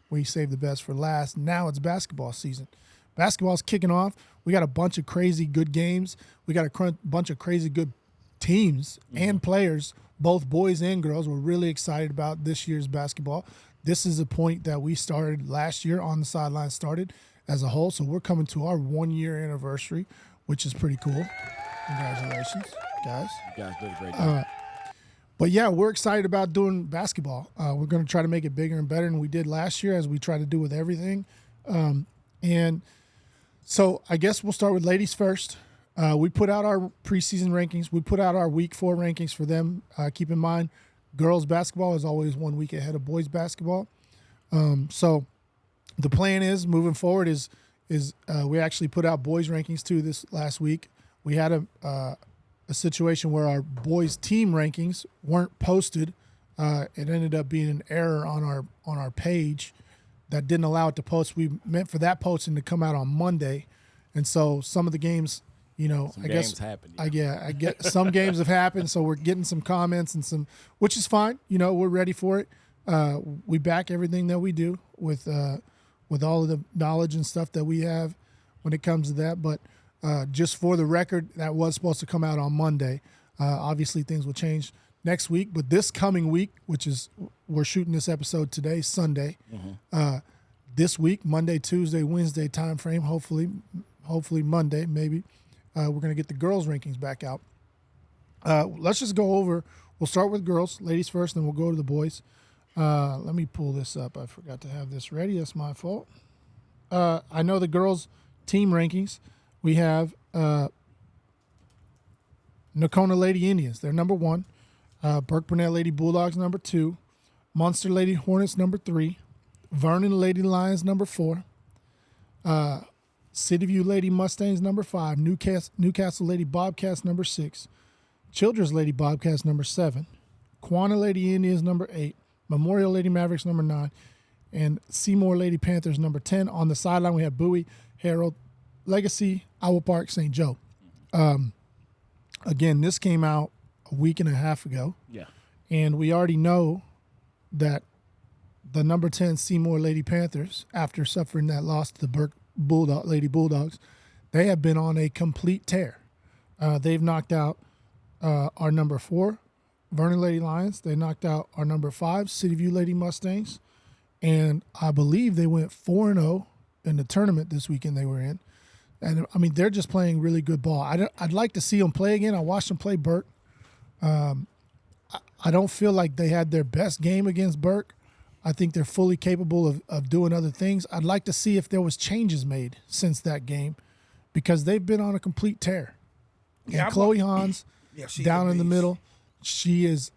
We saved the best for last. Now it's basketball season. Basketball's kicking off. We got a bunch of crazy good games. We got a bunch of crazy good teams and players, both boys and girls. We're really excited about this year's basketball. This is a point that we started last year on the Sideline, started as a whole. So we're coming to our 1-year anniversary, which is pretty cool. Congratulations, guys. You guys did a great job. But, yeah, we're excited about doing basketball. We're going to try to make it bigger and better than we did last year, as we try to do with everything. And so I guess we'll start with ladies first. We put out our preseason rankings. We put out our week 4 rankings for them. Keep in mind, girls basketball is always 1 week ahead of boys basketball. So the plan is moving forward is we actually put out boys rankings too this last week. We had a situation where our boys team rankings weren't posted. It ended up being an error on our page that didn't allow it to post. We meant for that posting to come out on Monday, and so some of the games, Some I games guess happen. I get some games have happened, so we're getting some comments and some, which is fine. We're ready for it. We back everything that we do with all of the knowledge and stuff that we have when it comes to that. But just for the record, that was supposed to come out on Monday. Obviously, things will change next week, but this coming week, which is we're shooting this episode today, Sunday. This week, Monday, Tuesday, Wednesday time frame. Hopefully Monday, maybe. We're going to get the girls' rankings back out. Let's just go over. We'll start with girls, ladies first, then we'll go to the boys. Let me pull this up. I forgot to have this ready. That's my fault. I know the girls' team rankings. We have Nocona Lady Indians. They're number 1. Burke Burnett Lady Bulldogs, number 2. Munster Lady Hornets, number 3. Vernon Lady Lions, number 4. City View Lady Mustangs, number 5. Newcastle Lady Bobcats, number 6. Childress Lady Bobcats, number 7. Quanah Lady Indians, number 8. Memorial Lady Mavericks, number 9. And Seymour Lady Panthers, number 10. On the sideline, we have Bowie, Harold, Legacy, Owl Park, St. Joe. Again, this came out a week and a half ago. Yeah. And we already know that the number 10 Seymour Lady Panthers, after suffering that loss to the Burke Lady Bulldogs, they have been on a complete tear. They've knocked out our number 4, Vernon Lady Lions. They knocked out our number 5, City View Lady Mustangs. And I believe they went 4-0 in the tournament this weekend they were in. And, I mean, they're just playing really good ball. I'd like to see them play again. I watched them play Burke. I don't feel like they had their best game against Burke. I think they're fully capable of doing other things. I'd like to see if there was changes made since that game, because they've been on a complete tear. Yeah, And Chloe Hans, down in the middle, she is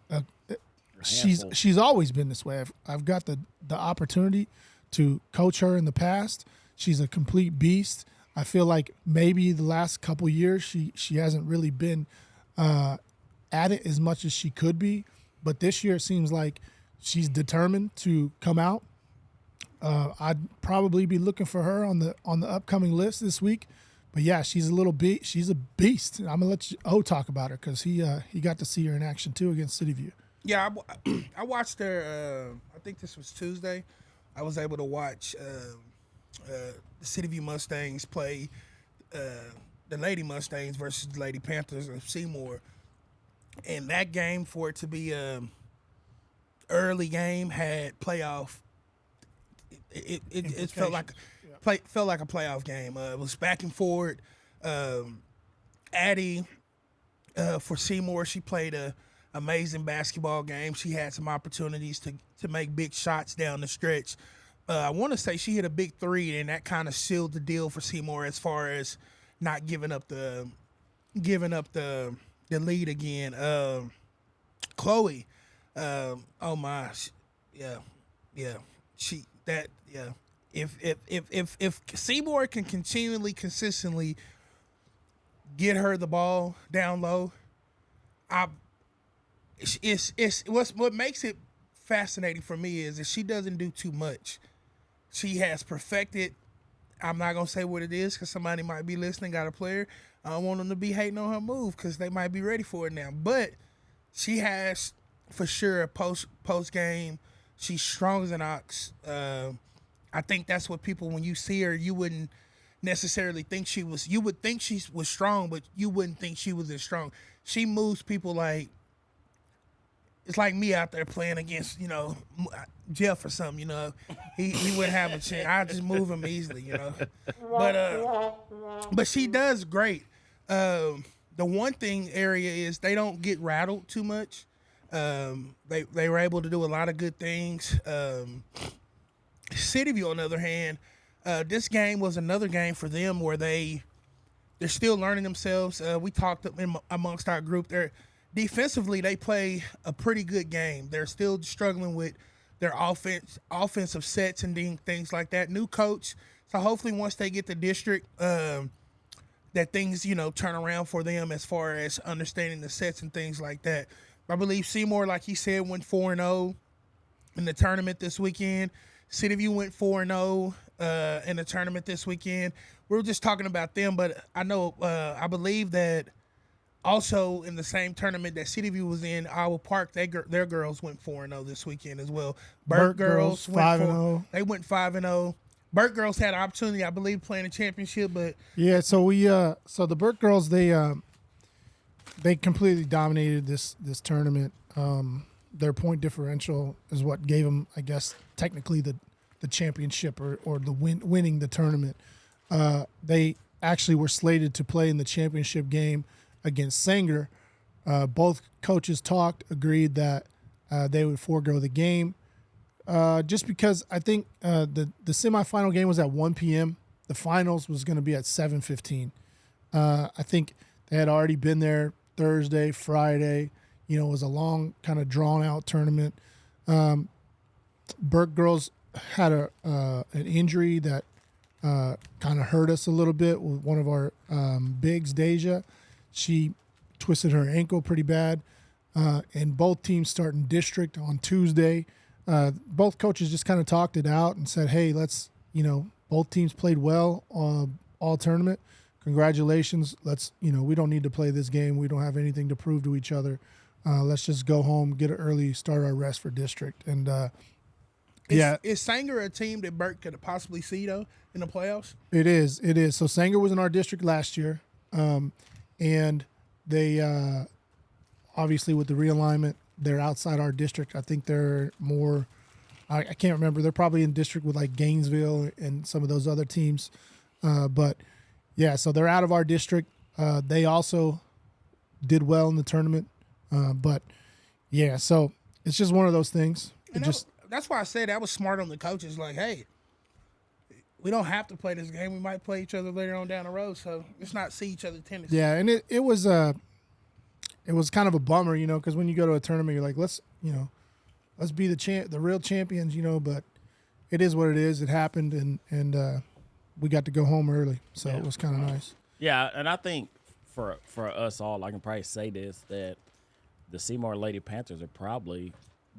she's always been this way. I've got the opportunity to coach her in the past. She's a complete beast. I feel like maybe the last couple years she hasn't really been at it as much as she could be, but this year it seems like she's determined to come out. I'd probably be looking for her on the upcoming list this week. But yeah, she's a beast. I'm gonna let talk about her because he got to see her in action too against City View. Yeah, I watched her. I think this was Tuesday. I was able to watch the City View Mustangs play the Lady Mustangs versus the Lady Panthers of Seymour. And that game, for it to be early game, had playoff. It felt like a playoff game. It was back and forth. Addie for Seymour, she played a amazing basketball game. She had some opportunities to make big shots down the stretch. I want to say she hit a big 3, and that kind of sealed the deal for Seymour as far as not giving up the lead again. Chloe, oh my, yeah. If Seymour can consistently get her the ball down low, what makes it fascinating for me is that she doesn't do too much. She has perfected. I'm not gonna say what it is because somebody might be listening, got a player. I don't want them to be hating on her move because they might be ready for it now. But she has for sure a post game. She's strong as an ox. I think that's what people, when you see her, you wouldn't necessarily think she was. You would think she was strong, but you wouldn't think she was as strong. She moves people like, it's like me out there playing against, Jeff or something, He wouldn't have a chance. I just move him easily, But she does great. The one thing area is they don't get rattled too much. They were able to do a lot of good things. City View, on the other hand, This game was another game for them where they're still learning themselves. We talked amongst our group. Defensively, they play a pretty good game. They're still struggling with their offensive sets and things like that. New coach, so hopefully once they get the district, that things turn around for them as far as understanding the sets and things like that. I believe Seymour, like he said, went 4-0 in the tournament this weekend. City View went 4-0 in the tournament this weekend. We were just talking about them, but I believe that also in the same tournament that City View was in, Iowa Park, their girls went 4-0 this weekend as well. Burke girls 5-0. They went 5-0. Burke girls had an opportunity, I believe, playing a championship, but yeah. So so the Burke girls they completely dominated this tournament. Their point differential is what gave them, I guess, technically the championship or the winning the tournament. They actually were slated to play in the championship game against Sanger. Both coaches agreed that they would forego the game just because I think the semifinal game was at 1 p.m. The finals was going to be at 7:15. I think they had already been there Thursday, Friday. It was a long, kind of drawn-out tournament. Burke girls had an injury that kind of hurt us a little bit with one of our bigs, Deja. She twisted her ankle pretty bad. And both teams start in district on Tuesday. Both coaches just kind of talked it out and said, hey, let's, both teams played well all tournament. Congratulations. We don't need to play this game. We don't have anything to prove to each other. Let's just go home, get an early start our rest for district. And Is Sanger a team that Burke could possibly see, though, in the playoffs? It is. So Sanger was in our district last year. And they, obviously with the realignment, they're outside our district. I think they're more, I can't remember. They're probably in district with like Gainesville and some of those other teams. But yeah, so they're out of our district. They also did well in the tournament. But yeah, so it's just one of those things. That's why I said that was smart on the coaches. Like, hey, we don't have to play this game. We might play each other later on down the road. So let's not see each other tennis. Yeah, and it was kind of a bummer, because when you go to a tournament, you're like, let's be the real champions, But it is what it is. It happened, and we got to go home early, so it was kind of nice. Yeah, and I think for us all, I can probably say this, that the Seymour Lady Panthers have probably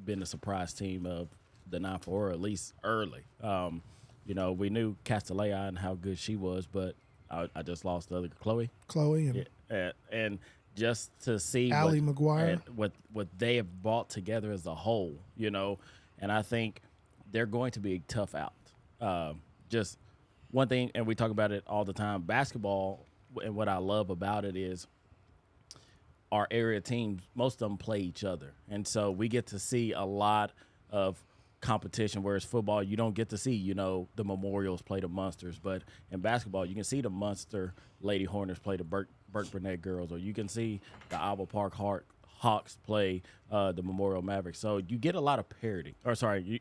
been the surprise team of the 9-4, at least early. We knew Castellea and how good she was, but I just lost the other Chloe, and just to see Allie McGuire, what they have brought together as a whole, and I think they're going to be a tough out. Just one thing, and we talk about it all the time, basketball, and what I love about it is our area teams, most of them play each other. And so we get to see a lot of competition, whereas football, you don't get to see, the Memorials play the Munsters. But in basketball, you can see the Munster Lady Hornets play the Burke Burnett girls, or you can see the Iowa Park Hawks play the Memorial Mavericks. So you get a lot of parity,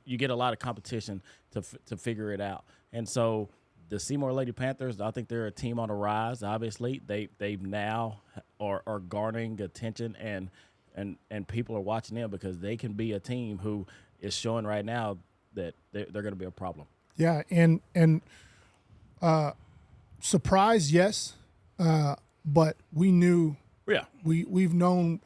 you get a lot of competition to figure it out. And so the Seymour Lady Panthers, I think they're a team on the rise. Obviously, they now are garnering attention, and people are watching them because they can be a team who is showing right now that they're going to be a problem. Yeah, and surprise, yes, but we knew. Yeah, we've known,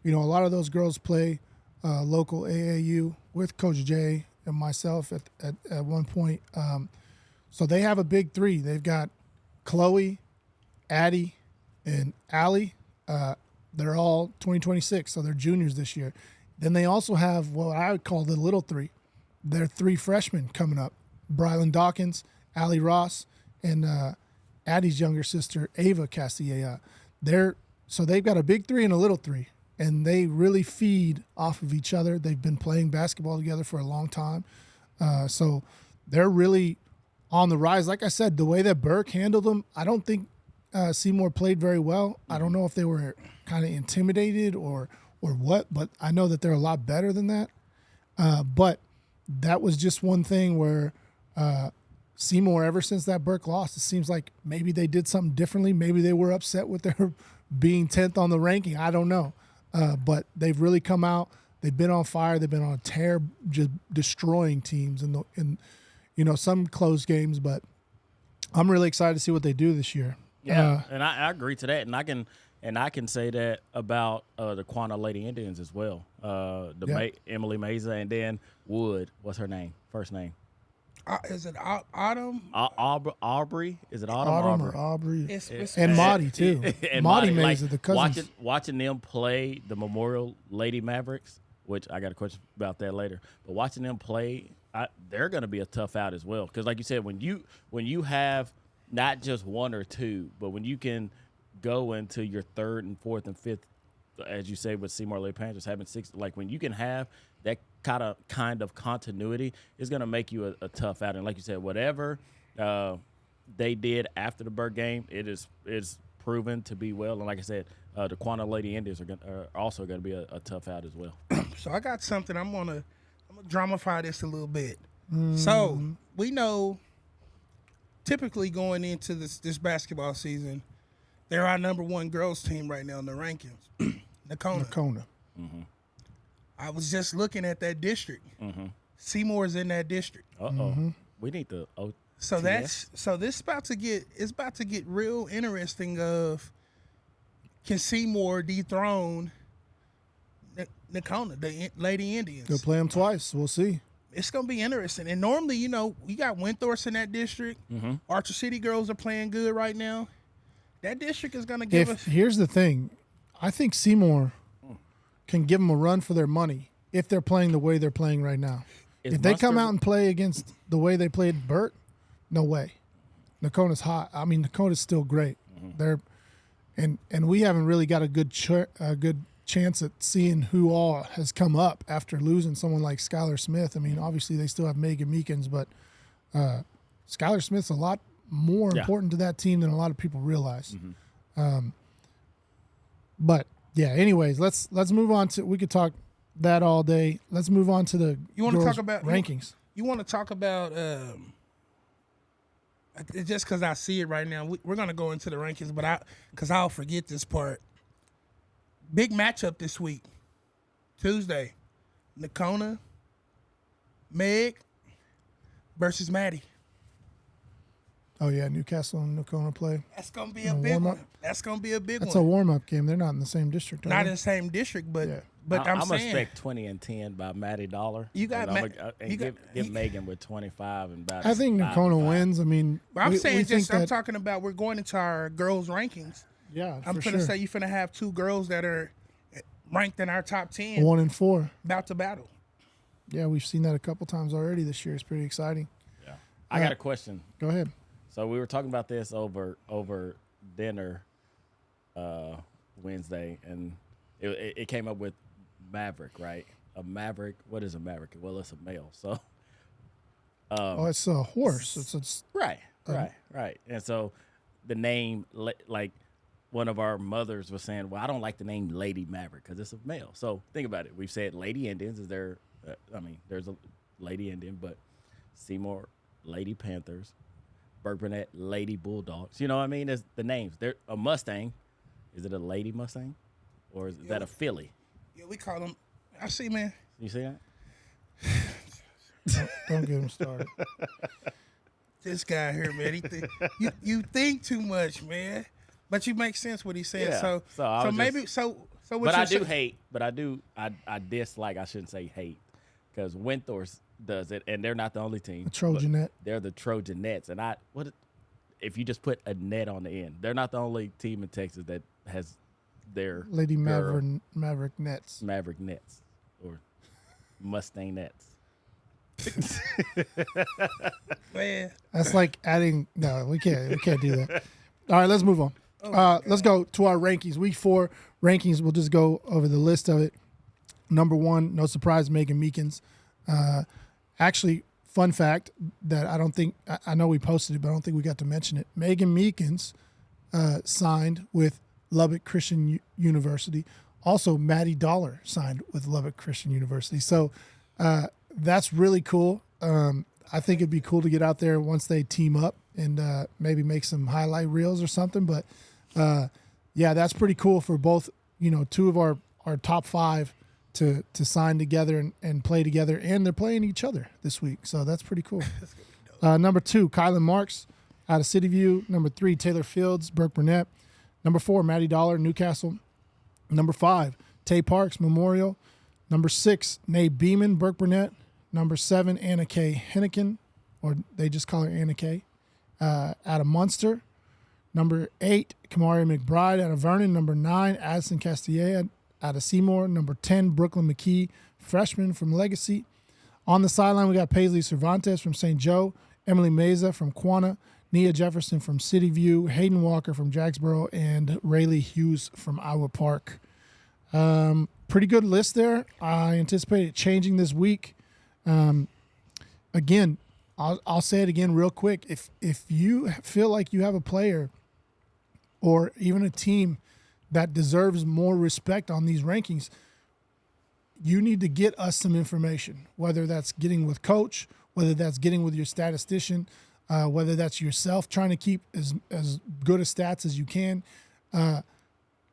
a lot of those girls play local AAU with Coach Jay and myself at one point. So they have a big three. They've got Chloe, Addie, and Allie. They're all 2026, so they're juniors this year. Then they also have what I would call the little three. They're three freshmen coming up. Brylan Dawkins, Allie Ross, and Addie's younger sister, Ava Castilla. So they've got a big three and a little three, and they really feed off of each other. They've been playing basketball together for a long time. So they're really on the rise. Like I said, the way that Burke handled them, I don't think Seymour played very well. I don't know if they were kind of intimidated or what, but I know that they're a lot better than that. But that was just one thing where Seymour, ever since that Burke lost, it seems like maybe they did something differently. Maybe they were upset with their being 10th on the ranking. I don't know. But they've really come out. They've been on fire. They've been on a tear, just destroying teams in some close games. But I'm really excited to see what they do this year. Yeah, and I agree to that, and I can say that about the Quanah Lady Indians as well. Emily Meza, and then Wood. What's her name? First name? Is it Autumn? Aubrey? Is it Autumn? Autumn or Aubrey? It's And Maudie too. And Maudie Maudie, Meza, the cousins. watching them play the Memorial Lady Mavericks, which I got a question about that later. But watching them play, they're going to be a tough out as well. Because like you said, when you have not just one or two, but when you can go into your third and fourth and fifth, as you say with Seymour Lady Panthers having six, like when you can have that kind of continuity, it's going to make you a tough out. And like you said, whatever they did after the Burke game, it is proven to be well. And like I said, the Quanah Lady Indians are also going to be a tough out as well. So I got something. I'm gonna dramify this a little bit. So we know, typically going into this basketball season, they're our number one girls team right now in the rankings. Nakona. Mm-hmm. I was just looking at that district. Mm-hmm. Seymour's in that district. Mm-hmm. We need to. So this is about to get real interesting. Of can Seymour dethrone Nakona, the Lady Indians? They'll play them twice. We'll see. It's gonna be interesting. And normally, we got Windthorst in that district. Mm-hmm. Archer City girls are playing good right now. That district is gonna give us. Here's the thing, I think Seymour can give them a run for their money if they're playing the way they're playing right now. If they come out and play against the way they played Burt, no way. Nakona's hot. I mean, Nakona's still great. Mm-hmm. They're and we haven't really got a good chance at seeing who all has come up after losing someone like Skylar Smith. I mean, obviously they still have Megan Meekins, but Skylar Smith's a lot more important to that team than a lot of people realize. Mm-hmm. But yeah, anyways, let's move on to. We could talk that all day. Let's move on to the. You want to talk about rankings? You want to talk about just because I see it right now. We're gonna go into the rankings, but I'll forget this part. Big matchup this week, Tuesday, Nakona, Meg versus Maddie. Oh yeah, Newcastle and Nakona play. That's gonna be a big one. That's gonna be a big one. That's a warm-up game. They're not in the same district. Not in the same district, but I'm saying. I'm expect 20-10 by Maddie Dollar. You got give Megan with 25 and about. I think Nakona wins. I mean, I'm talking about we're going into our girls rankings. Yeah, I'm finna say you're finna have two girls that are ranked in our top 10. 1 and 4. About to battle. Yeah, we've seen that a couple times already this year. It's pretty exciting. Yeah. I got a question. Go ahead. So we were talking about this over dinner Wednesday, and it came up with Maverick, right? A Maverick. What is a Maverick? Well, it's a male. So. It's a horse. It's right. And so the name, like one of our mothers was saying, well, I don't like the name Lady Maverick because it's a male. So think about it. We've said Lady Indians. Is there? There's a Lady Indian, but Seymour Lady Panthers. Burke Burnett, Lady Bulldogs. You know what I mean? There's the names. They're a Mustang. Is it a Lady Mustang? Or is that a filly? Yeah, we call them. I see, man. You see that? Don't get him started. This guy here, man. You think too much, man. But you make sense what he's saying. Yeah. But I do hate. But I dislike. I shouldn't say hate, because Windthorst does it, and they're not the only team. The Trojanet. They're the Trojanets, and if you just put a net on the end? They're not the only team in Texas that has their Lady Maverick Nets. Maverick Nets or Mustang Nets. Man, that's like adding. No, we can't do that. All right, let's move on. Let's go to our rankings. Week 4 rankings. We'll just go over the list of it. Number 1, no surprise, Megan Meekins. Actually, fun fact that I know we posted it, but I don't think we got to mention it. Megan Meekins signed with Lubbock Christian University. Also, Maddie Dollar signed with Lubbock Christian University. So that's really cool. I think it'd be cool to get out there once they team up and maybe make some highlight reels or something. But yeah, that's pretty cool for both. Two of our top 5 to sign together and play together, and they're playing each other this week, so that's pretty cool. Number 2, Kylan Marks out of City View. Number 3, Taylor Fields, Burke Burnett. Number 4, Maddie Dollar, Newcastle. Number 5, Tay Parks, Memorial. Number 6, Nate Beeman, Burke Burnett. Number 7, Anna K. Hennigan, or they just call her Anna K, out of Munster. Number 8, Kamari McBride out of Vernon. Number 9, Addison Castilla out of Seymour. Number 10, Brooklyn McKee, freshman from Legacy. On the sideline, we got Paisley Cervantes from St. Joe, Emily Meza from Quanah, Nia Jefferson from City View, Hayden Walker from Jacksboro, and Rayleigh Hughes from Iowa Park. Pretty good list there. I anticipate it changing this week. Again, I'll say it again real quick. If you feel like you have a player or even a team that deserves more respect on these rankings, you need to get us some information, whether that's getting with coach, whether that's getting with your statistician, whether that's yourself trying to keep as good a stats as you can.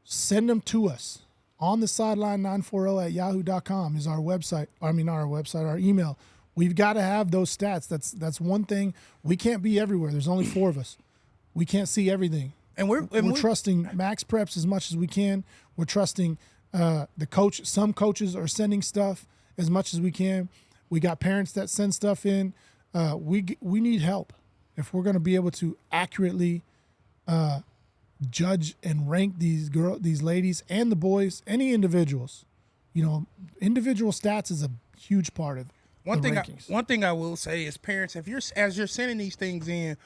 Send them to us. On the sideline 940@yahoo.com is our website. Our email. We've got to have those stats. That's one thing. We can't be everywhere. There's only 4 of us. We can't see everything. And we're trusting Max Preps as much as we can. We're trusting the coach. Some coaches are sending stuff as much as we can. We got parents that send stuff in. We need help if we're going to be able to accurately judge and rank these ladies and the boys, any individuals. Individual stats is a huge part of one the thing. rankings. One thing I will say is, parents, as you're sending these things in,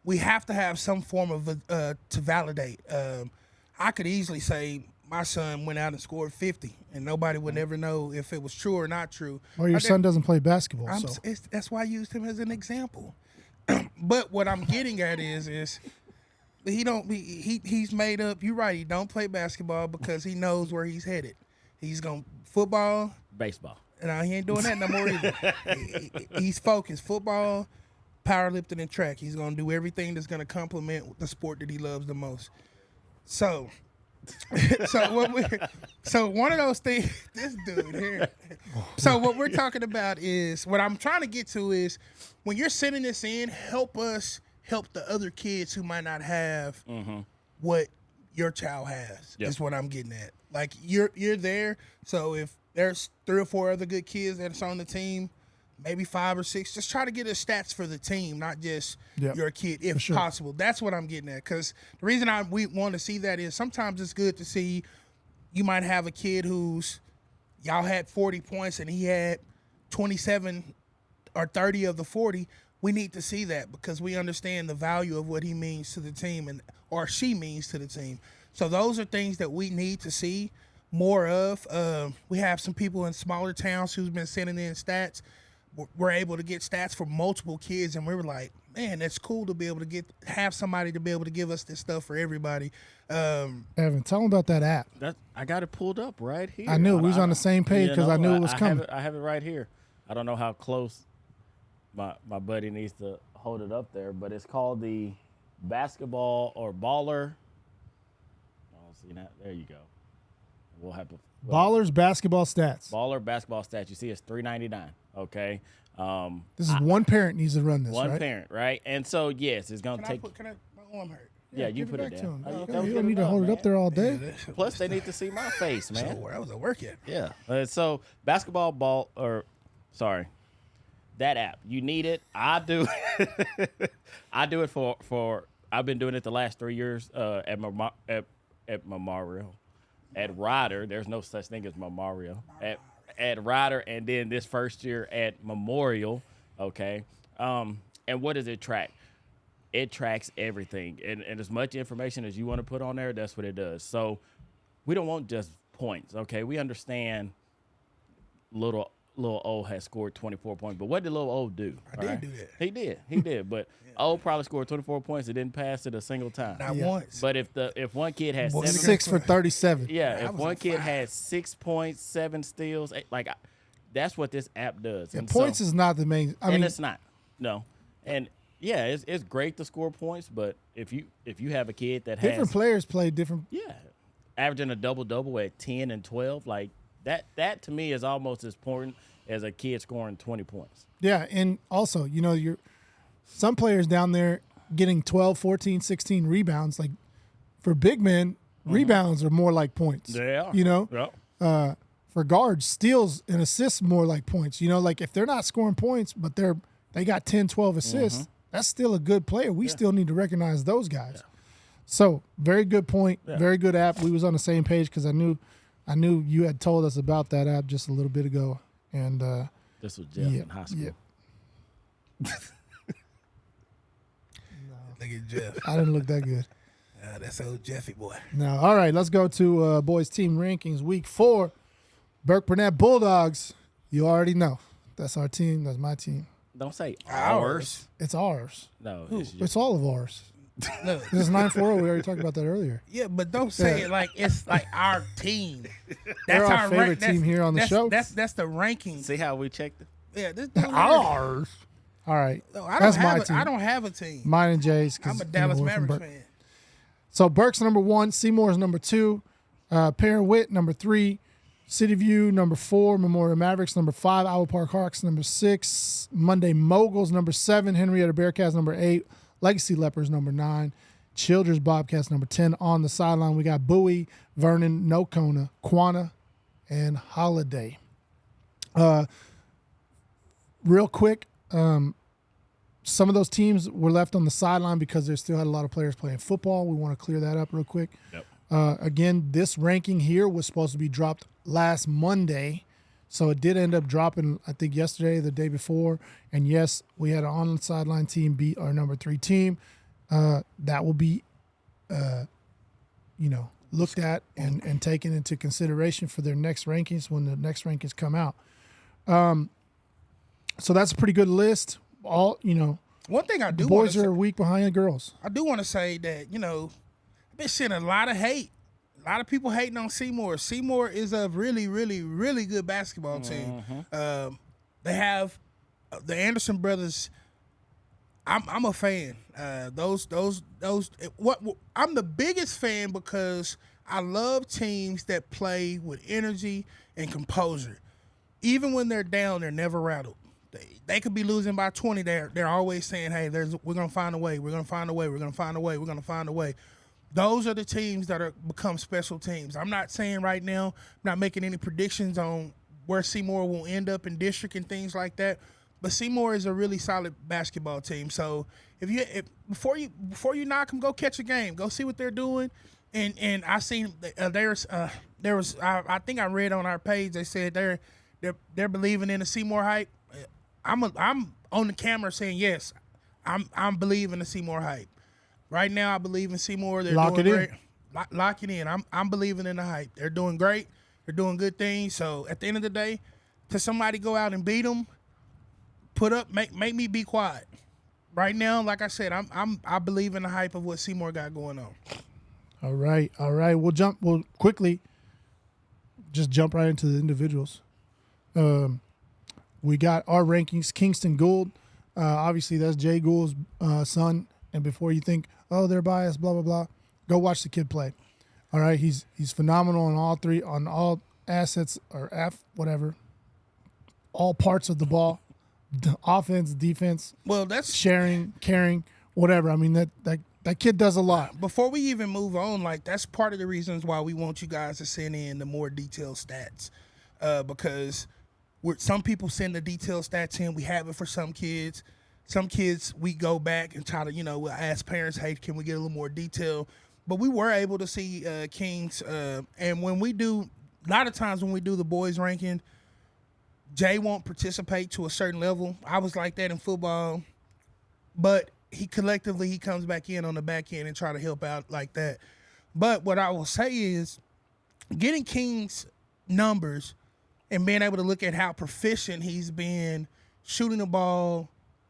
we have to have some form of to validate. I could easily say my son went out and scored 50, and nobody would ever know if it was true or not true. Or your son doesn't play basketball. That's why I used him as an example. But what I'm getting at is he's made up. You're right. He don't play basketball because he knows where he's headed. He's going football, baseball. No, he ain't doing that no more either. He's focused. Football, powerlifting, and track. He's going to do everything that's going to complement the sport that he loves the most. So one of those things, this dude here. So what we're talking about is, what I'm trying to get to is, when you're sending this in, help us help the other kids who might not have what your child has. Is what I'm getting at. Like, you're there. So if there's 3 or 4 other good kids that's on the team, maybe 5 or 6, just try to get us stats for the team, not just your kid, if possible. That's what I'm getting at. Because the reason we want to see that is, sometimes it's good to see, you might have a kid y'all had 40 points and he had 27 or 30 of the 40. We need to see that because we understand the value of what he means to the team or she means to the team. So those are things that we need to see more of. We have some people in smaller towns who's been sending in stats. We're able to get stats for multiple kids, and we were like, man, that's cool to be able to have somebody to be able to give us this stuff for everybody. Evan, tell them about that app. I got it pulled up right here. I knew we was on the same page because I knew it was coming. I have it right here. I don't know how close my buddy needs to hold it up there, but it's called the Basketball or Baller. Oh, see that? There you go. We'll have to. Ballers basketball stats. Baller basketball stats. You see, it's $3.99. Okay. This is one parent needs to run this. One parent, right? And so yes, it's gonna take. My arm hurt. Yeah, you put it down. You don't need to hold it up there all day. Plus, they need to see my face, man. So that was a workout. Yeah. So that app. You need it. I do. I do it for. I've been doing it the last 3 years at Memorial. At Ryder, there's no such thing as Memorial. At Ryder, and then this first year at Memorial, okay? And what does it track? It tracks everything. And as much information as you want to put on there, that's what it does. So we don't want just points, okay? We understand little O has scored 24 points. But what did little O do? I did do that. He did. But O probably scored 24 points and didn't pass it a single time. Not once. But if one kid has 6 for 37. Yeah, if one kid has 6 points, 7 steals, that's what this app does. And points is not the main. I mean, it's not. No, and yeah, it's great to score points, but if you have a kid that Different has players play different. yeah, averaging a double at 10 and 12, like that to me is almost as important as a kid scoring 20 points. Yeah, and also, you're some players down there getting 12, 14, 16 rebounds. Like for big men, rebounds are more like points. They are. For guards, steals and assists more like points. Like if they're not scoring points, but they got 10, 12 assists, that's still a good player. We still need to recognize those guys. Yeah. So very good point. Yeah. Very good app. We was on the same page because I knew you had told us about that app just a little bit ago. And this was Jeff in high school. Yeah. Look at Jeff. I didn't look that good. That's old Jeffy boy. No. All right, let's go to boys team rankings. Week 4, Burke Burnett Bulldogs. You already know. That's our team. That's my team. Don't say ours. It's ours. No, it's all of ours. Look. This is 940. We already talked about that earlier. Yeah, but don't say it like it's like our team. They're our favorite team here on the show. That's the ranking. See how we checked it? Yeah, this ours. All right, no, that's my team. I don't have a team. Mine and Jay's. I'm a Dallas Mavericks fan. So Burke's number 1, Seymour's number 2, Perrin Witt number 3, City View number 4, Memorial Mavericks number 5, Iowa Park Hawks number 6, Monday Moguls number 7, Henrietta Bearcats number 8, Legacy Lepers number 9, Childers Bobcats number 10. On the sideline, we got Bowie, Vernon, Nocona, Quanah, and Holiday. Real quick, some of those teams were left on the sideline because they still had a lot of players playing football. We want to clear that up real quick. Yep. Again, this ranking here was supposed to be dropped last Monday, so it did end up dropping, I think, yesterday, the day before. And yes, we had an on-the-sideline team beat our number 3 team. That will be, looked at and taken into consideration for their next rankings when the next rankings come out. So that's a pretty good list. One thing I do, the boys are a week behind the girls. I do want to say that I've been seeing a lot of hate. A lot of people hating on Seymour. Seymour is a really, really, really good basketball team. They have the Anderson brothers. I'm a fan. I'm the biggest fan because I love teams that play with energy and composure. Even when they're down, they're never rattled. They could be losing by 20. They're always saying, "Hey, we're gonna find a way. We're gonna find a way. We're gonna find a way. We're gonna find a way." Those are the teams that become special teams. I'm not saying right now, I'm not making any predictions on where Seymour will end up in district and things like that. But Seymour is a really solid basketball team. So before you knock them, go catch a game, go see what they're doing. And I seen there was I think I read on our page they said they're believing in the Seymour hype. I'm on the camera saying yes, I'm believing the Seymour hype. Right now, I believe in Seymour. They're doing great. Lock it in. I'm believing in the hype. They're doing great. They're doing good things. So at the end of the day, to somebody go out and beat them, make me be quiet. Right now, like I said, I believe in the hype of what Seymour got going on. All right. We'll quickly just jump right into the individuals. We got our rankings. Kingston Gould, obviously that's Jay Gould's son. And before you think, oh, they're biased, blah blah blah, go watch the kid play. All right, he's phenomenal on all assets or whatever, all parts of the ball, offense, defense. Well, that's sharing, caring, whatever. I mean that kid does a lot. Before we even move on, like that's part of the reasons why we want you guys to send in the more detailed stats, because some people send the detailed stats in. We have it for some kids. Some kids, we go back and try to, we'll ask parents, hey, can we get a little more detail? But we were able to see Kings. And when we do, a lot of times when we do the boys ranking, Jay won't participate to a certain level. I was like that in football. But he comes back in on the back end and try to help out like that. But what I will say is getting King's numbers and being able to look at how proficient he's been shooting the ball.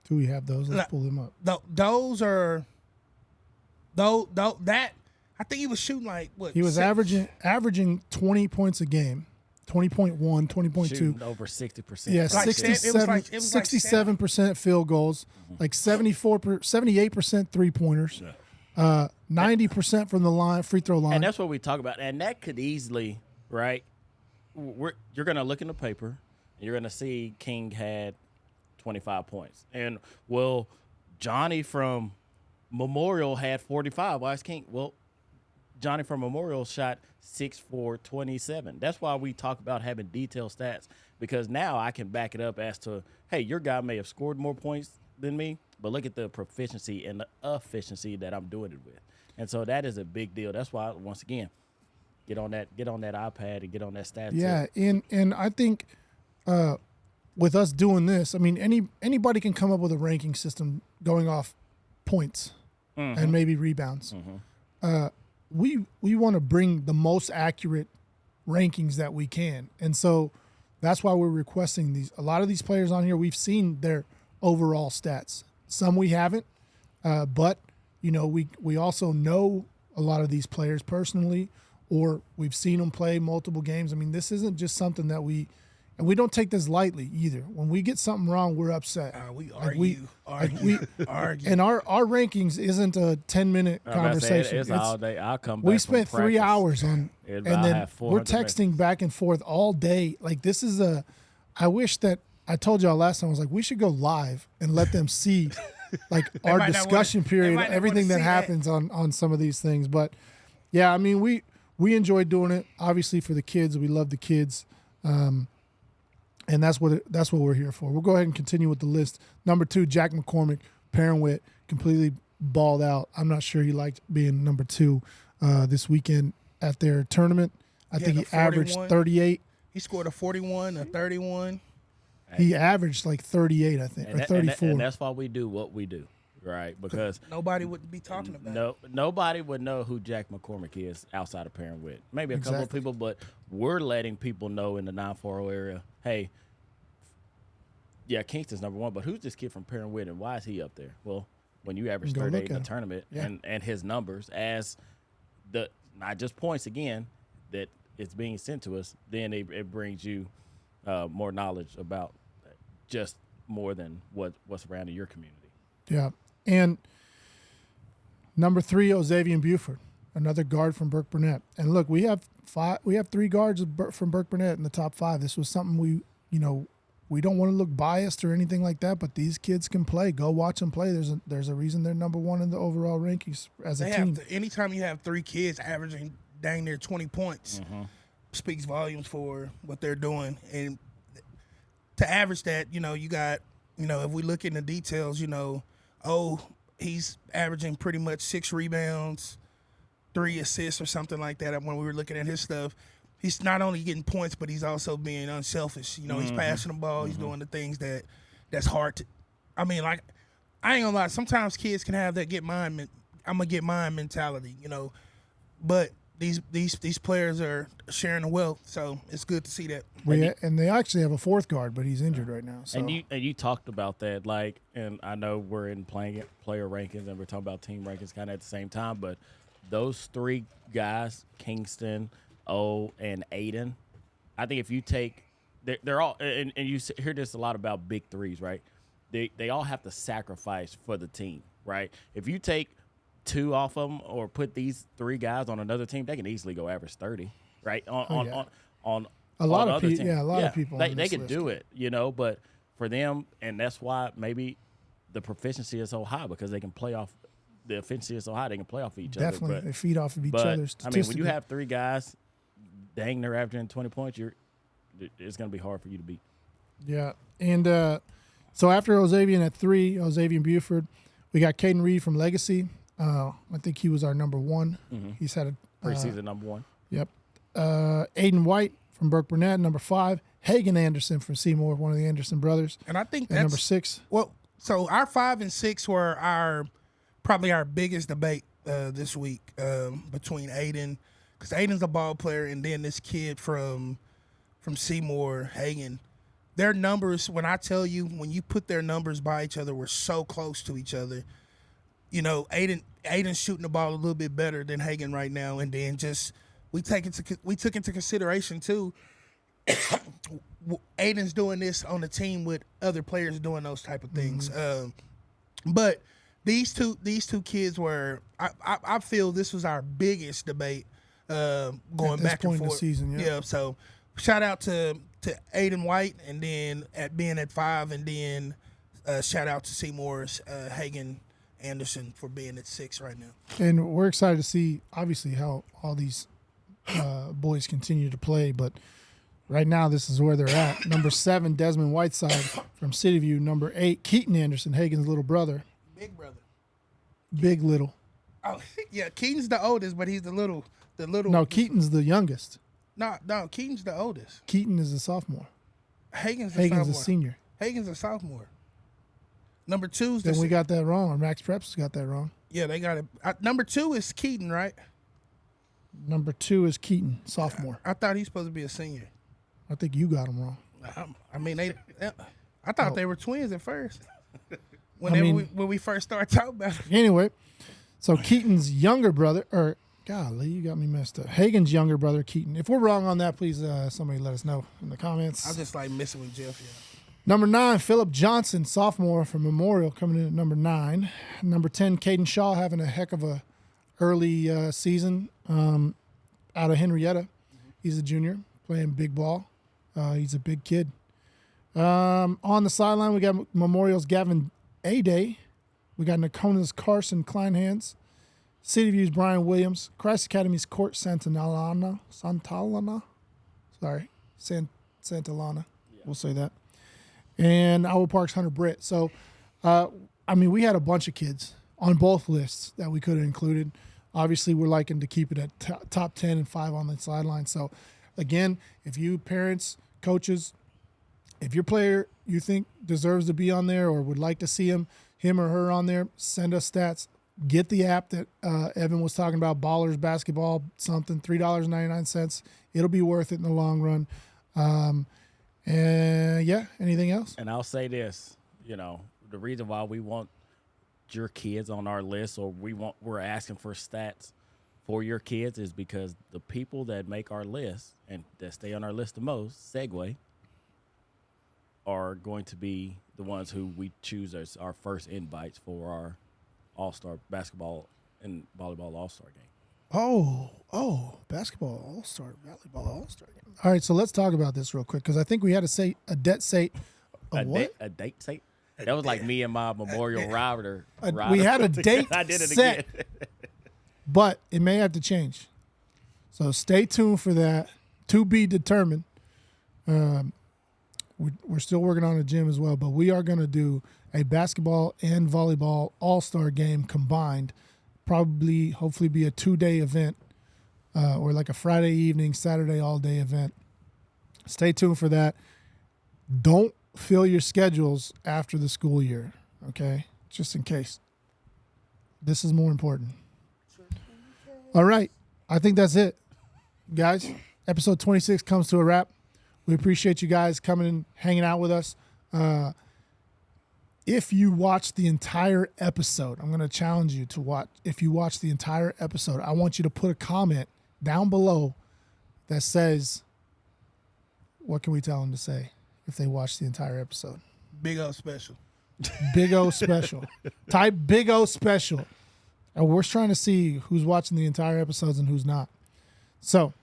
Do we have those? Let's pull them up. Those are that I think he was shooting like what? He was averaging 20 points a game, 20.1, 20.2. Shooting over 60%. Yeah, Like 67% field goals, like 78% three-pointers, 90% from the line, free throw line. And that's what we talk about. And that could easily, right? You're going to look in the paper, and you're going to see King had 25 points. And, well, Johnny from Memorial had 45. Why is King? Well, Johnny from Memorial shot 6 for 27. That's why we talk about having detailed stats, because now I can back it up as to, hey, your guy may have scored more points than me, but look at the proficiency and the efficiency that I'm doing it with. And so that is a big deal. That's why, once again, get on that iPad and get on that stats. Yeah, and I think with us doing this, I mean, anybody can come up with a ranking system going off points and maybe rebounds. We want to bring the most accurate rankings that we can. And so that's why we're requesting these. A lot of these players on here, we've seen their overall stats. Some we haven't, but, you know, we also know a lot of these players personally, or we've seen them play multiple games. I mean, this isn't just something that we don't take this lightly either. When we get something wrong, we're upset. We argue. argue. And our rankings isn't a 10-minute conversation. It's all day. I'll come back. We spent from 3 practice. hours on, and then we're texting back and forth all day. Like, this is I wish that I told y'all last time, I was like, we should go live and let them see like our discussion period, everything that happens on some of these things. But yeah, I mean, we enjoy doing it, obviously, for the kids. We love the kids. And that's what we're here for. We'll go ahead and continue with the list. Number 2, Jack McCormick, Perrin-Witt, completely balled out. I'm not sure he liked being number 2 this weekend at their tournament. I think he averaged 38. He scored a 41, a 31. He averaged like 38, I think, or 34. And that's why we do what we do, right? Because nobody would be talking about it. Nobody would know who Jack McCormick is outside of Perrin-Witt. Maybe a couple of people, but we're letting people know in the 940 area, hey, yeah, Kingston's number 1, but who's this kid from Perrin-Witt and why is he up there? Well, when you average 38 in the tournament and his numbers as not just points again that it's being sent to us, then it brings you more knowledge about just more than what's around in your community. Yeah. And number 3, Xavier Buford, another guard from Burke Burnett. And look, we have 3 guards from Burke Burnett in the top 5. This was something we don't want to look biased or anything like that, but these kids can play. Go watch them play. There's a reason they're number 1 in the overall rankings as a team. Anytime you have 3 kids averaging dang near 20 points, speaks volumes for what they're doing. And to average that, you got, if we look in the details, he's averaging pretty much 6 rebounds, 3 assists or something like that. When we were looking at his stuff, he's not only getting points, but he's also being unselfish. He's passing the ball. He's doing the things that's hard to. I mean, like, I ain't gonna lie. Sometimes kids can have that I'm gonna get mine mentality, But these players are sharing the wealth, so it's good to see that. And they actually have a 4th guard, but he's injured right now. So. And you talked about that, like, and I know we're in player rankings and we're talking about team rankings kind of at the same time, but those 3 guys, Kingston, and Aiden, I think if you take, they're all, and you hear this a lot about big threes, right? They all have to sacrifice for the team, right? If you take 2 off of them or put these 3 guys on another team, they can easily go average 30, right? On a lot of people, of people. They can do it, but for them, and that's why maybe the proficiency is so high, because they can play off. The efficiency is so high, they can play off each other. Definitely, they feed off of each other. I mean, when you have 3 guys, dang, they're averaging 20 points, it's going to be hard for you to beat. Yeah, and so after Xavier at 3, Xavier Buford, we got Caden Reed from Legacy. I think he was our number 1. He's had a preseason number 1. Yep. Aiden White from Burke Burnett, number 5. Hagen Anderson from Seymour, one of the Anderson brothers. And I think that's number 6. Well, so our 5 and 6 were probably our biggest debate this week between Aiden, because Aiden's a ball player, and then this kid from Seymour, Hagen. Their numbers, when I tell you, when you put their numbers by each other, we're so close to each other. Aiden's shooting the ball a little bit better than Hagen right now, and then just we took into consideration too Aiden's doing this on the team with other players doing those type of things. But these two kids were. I feel this was our biggest debate going back and forth. In the season, yeah. So shout out to Aiden White, and then being at 5, and then shout out to Seymour's Hagen Anderson for being at 6 right now. And we're excited to see, obviously, how all these boys continue to play. But right now, this is where they're at. Number 7, Desmond Whiteside from City View. Number 8, Keaton Anderson, Hagen's little brother. Big brother. Big little. Oh, yeah. Keaton's the oldest, but he's the little. No, Keaton's the youngest. No, Keaton's the oldest. Keaton is a sophomore. Hagen's a senior. Hagen's a sophomore. Number 2's Then we got that wrong, or Max Preps got that wrong. Yeah, they got it. Number 2 is Keaton, right? Number 2 is Keaton, sophomore. I thought he's supposed to be a senior. I think you got him wrong. I mean, I thought they were twins at first. When we first started talking about it. Anyway, so Keaton's younger brother, or golly, you got me messed up. Hagen's younger brother, Keaton. If we're wrong on that, please somebody let us know in the comments. I just like messing with Jeff, yeah. Number 9, Philip Johnson, sophomore from Memorial, coming in at number 9. Number 10, Caden Shaw, having a heck of a early season out of Henrietta. He's a junior, playing big ball. He's a big kid. On the sideline, we got Memorial's Gavin A-Day. We got Nakona's Carson Kleinhands. City View's Brian Williams. Christ Academy's Court Santillana. Santillana. We'll say that. And Owl Park's Hunter Britt. So, we had a bunch of kids on both lists that we could have included. Obviously, we're liking to keep it at top 10 and 5 on the sideline. So, again, if you parents, coaches, if your player you think deserves to be on there or would like to see him or her on there, send us stats. Get the app that Evan was talking about, Ballers Basketball, something, $3.99. It'll be worth it in the long run. And yeah, anything else? And I'll say this, the reason why we want your kids on our list, or we're asking for stats for your kids, is because the people that make our list and that stay on our list the most, Segway, are going to be the ones who we choose as our first invites for our All-Star basketball and volleyball All-Star game. Oh, basketball All-Star, volleyball All-Star game. All right, so let's talk about this real quick because I think we had a date set. A date set? That was like me and my Memorial rider. We had a date I did it set, again. but it may have to change. So stay tuned for that. To be determined. We're still working on a gym as well, but we are going to do a basketball and volleyball all-star game combined. Probably, hopefully be a 2-day event or like a Friday evening, Saturday all-day event. Stay tuned for that. Don't fill your schedules after the school year, okay? Just in case. This is more important. All right. I think that's it. Guys, episode 26 comes to a wrap. We appreciate you guys coming and hanging out with us. If you watch the entire episode, I'm going to challenge you to watch. If you watch the entire episode, I want you to put a comment down below that says, what can we tell them to say if they watch the entire episode? Big O special. Big O special. Type Big O special. And we're trying to see who's watching the entire episodes and who's not. So,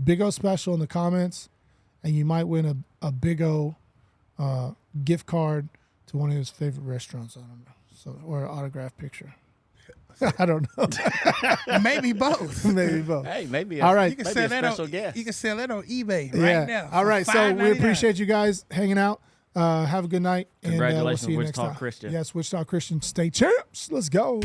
Big O special in the comments, and you might win a Big O gift card to one of his favorite restaurants. I don't know. So, or an autographed picture. I don't know. Maybe both. Maybe both. Hey, maybe. All right. You can Maybe sell a that special on. guest. You can sell that on eBay Yeah. right now. All right. So we $5.99. appreciate you guys hanging out. Have a good night. Congratulations, and we'll see you Wichita next time. Christian. Yes, Wichita Christian State champs. Let's go.